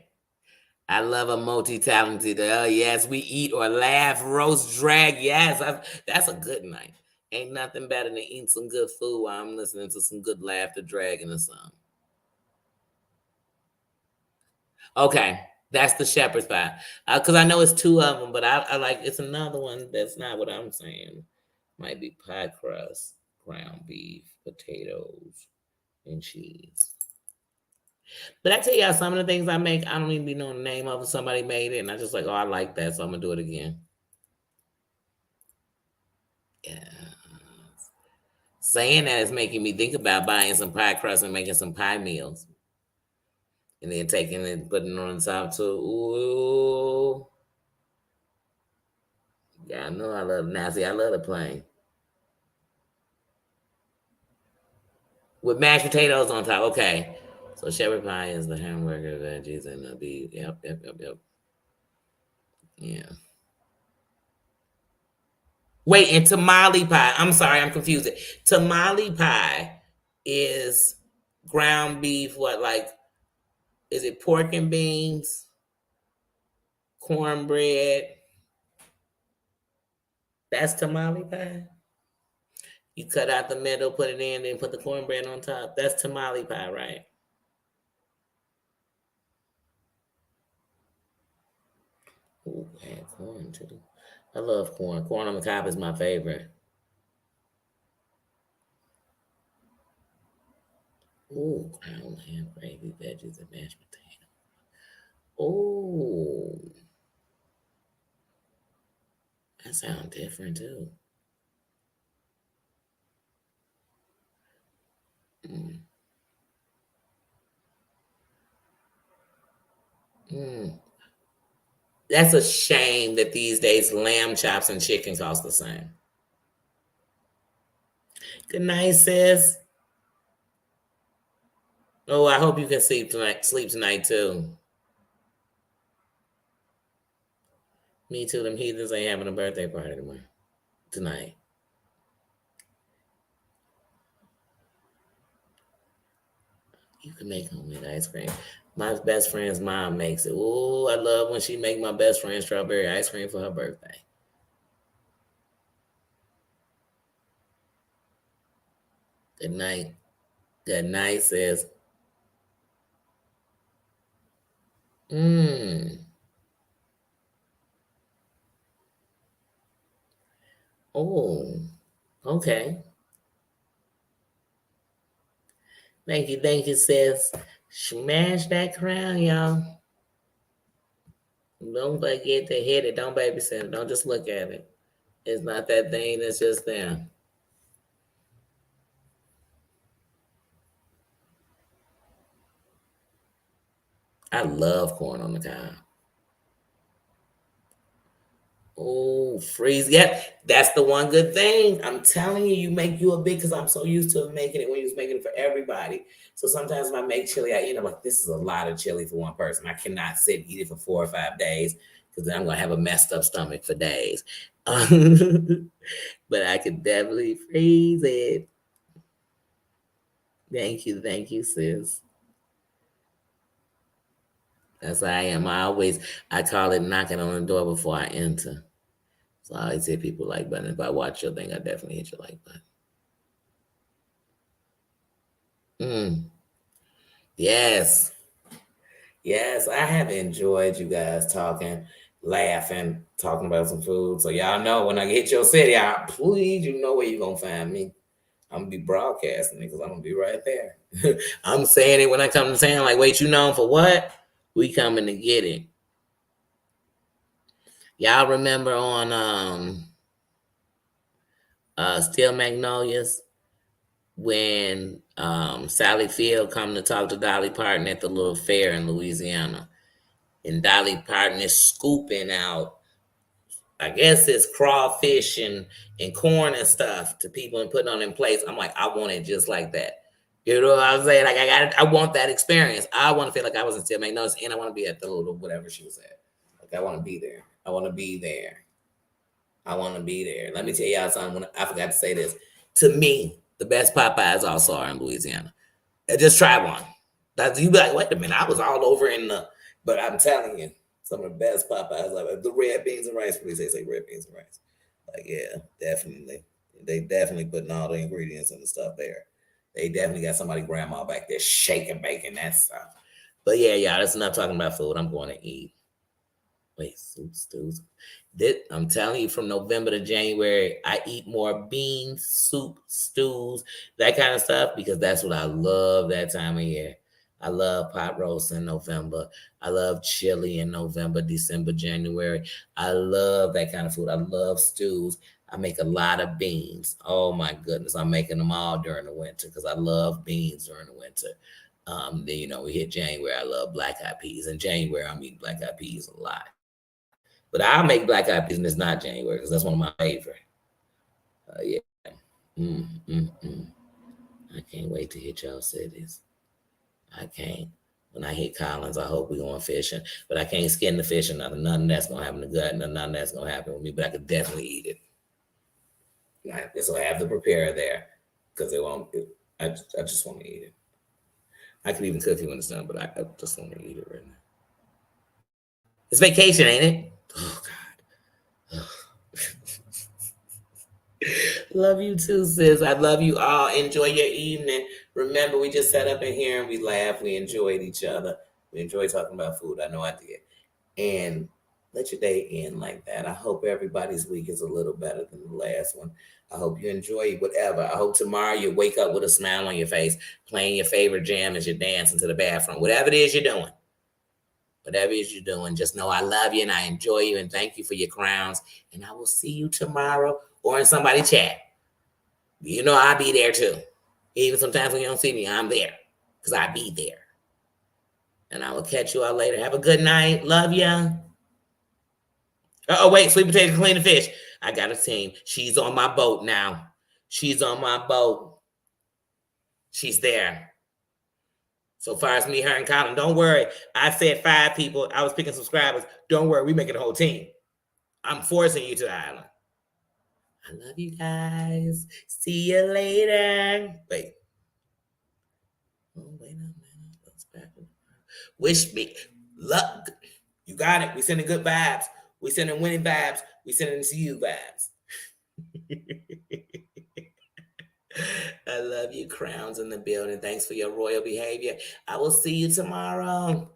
I love a multi-talented. Yes, we eat or laugh, roast, drag. Yes, that's a good night. Ain't nothing better than eating some good food while I'm listening to some good laughter, dragging or something. Okay, that's the shepherd's pie. Because I know it's two of them, but I like it's another one that's not what I'm saying. Might be pie crust, ground beef, potatoes, and cheese. But I tell y'all, some of the things I make, I don't even be knowing the name of it. Somebody made it, and I just like, oh, I like that, so I'm gonna do it again. Yeah. Saying that is making me think about buying some pie crust and making some pie meals, and then taking it and putting it on top too. Ooh, yeah, I know I love now. See, I love the plain with mashed potatoes on top. Okay, so shepherd pie is the hamburger, veggies, and the beef. Yep. Yeah. Wait, and tamale pie. I'm sorry, I'm confused. Tamale pie is ground beef. What like is it pork and beans, cornbread? That's tamale pie. You cut out the middle, put it in, then put the cornbread on top. That's tamale pie, right? Ooh, add corn too. I love corn. Corn on the cob is my favorite. Ooh, ground ham, gravy, veggies, and mashed potato. Ooh, that sounds different too. Mm, mm. That's a shame that these days lamb chops and chicken cost the same. Good night, sis. Oh, I hope you can sleep tonight. Sleep tonight too. Me too. Them heathens ain't having a birthday party tomorrow. Tonight. You can make homemade ice cream. My best friend's mom makes it. Oh, I love when she make my best friend strawberry ice cream for her birthday. Good night. Good night, sis. Mmm. Oh, okay. Thank you, sis. Smash that crown, y'all. Don't forget to hit it. Don't babysit it. Don't just look at it. It's not that thing that's just there. I love corn on the cob. Oh, freeze. Yep. That's the one good thing. I'm telling you, you make you a big because I'm so used to making it when you was making it for everybody. So sometimes when I make chili, I eat, I'm like, this is a lot of chili for one person. I cannot sit and eat it for 4 or 5 days because then I'm gonna have a messed up stomach for days. But I could definitely freeze it. Thank you, sis. That's how I am. I call it knocking on the door before I enter. So I always hit people like button. If I watch your thing, I definitely hit your like button. Mm, yes. Yes, I have enjoyed you guys talking, laughing, talking about some food. So y'all know when I get your city, I please you know where you're gonna find me. I'm gonna be broadcasting it because I'm gonna be right there. I'm saying it when I come to town, like, wait, you known for what? We coming to get it. Y'all remember on Steel Magnolias when Sally Field come to talk to Dolly Parton at the little fair in Louisiana. And Dolly Parton is scooping out, I guess it's crawfish and corn and stuff to people and putting on in plates. I'm like, I want it just like that. You know what I'm saying? Like I want that experience. I want to feel like I was in Steel Magnolias and I want to be at the little whatever she was at. Like I want to be there. I want to be there. I want to be there. Let me tell y'all something. When I forgot to say this. To me, the best Popeyes also are in Louisiana. Just try one. That's you be like, wait a minute, I was all over in the. But I'm telling you, some of the best Popeyes ever. The red beans and rice, please say red beans and rice. Like yeah, definitely. They definitely putting all the ingredients and the stuff there. They definitely got somebody grandma back there shaking, baking that stuff. But yeah, y'all, that's enough talking about food. I'm going to eat. Wait, soup stews. I'm telling you, from November to January, I eat more beans, soup, stews, that kind of stuff because that's what I love that time of year. I love pot roast in November. I love chili in November, December, January. I love that kind of food. I love stews. I make a lot of beans. Oh my goodness, I'm making them all during the winter because I love beans during the winter. Then we hit January. I love black eyed peas. In January, I'm eating black eyed peas a lot. But I'll make black eyed peas and it's not January because that's one of my favorite. Yeah. Mm, mm, mm. I can't wait to hit y'all cities. I can't. When I hit Collins, I hope we're going fishing. But I can't skin the fish or nothing. Nothing that's going to happen to gut. Nothing that's going to happen with me. But I could definitely eat it. So I have to prepare there because it won't. I just want to eat it. I could even cook it when it's done, but I just want to eat it right now. It's vacation, ain't it? Oh, God. Love you too, sis. I love you all. Enjoy your evening. Remember, we just sat up in here and we laughed. We enjoyed each other. We enjoyed talking about food. I know I did. And let your day end like that. I hope everybody's week is a little better than the last one. I hope you enjoy whatever. I hope tomorrow you wake up with a smile on your face, playing your favorite jam as you're dancing to the bathroom. Whatever it is you're doing. Whatever it is you're doing, just know I love you and I enjoy you and thank you for your crowns. And I will see you tomorrow or in somebody's chat. I'll be there too. Even sometimes when you don't see me, I'm there because I be there. And I will catch you all later. Have a good night. Love ya. Oh, wait, sweet potato clean the fish. I got a team. She's on my boat now. She's on my boat. She's there. So far as me, her, and Colin, don't worry. I said 5 people. I was picking subscribers. Don't worry, we making a whole team. I'm forcing you to the island. I love you guys. See you later. Wait. Oh, wait a minute. Wish me luck. You got it. We sending good vibes. We sending winning vibes. We sending to you vibes. I love you, Crowns in the building. Thanks for your royal behavior. I will see you tomorrow.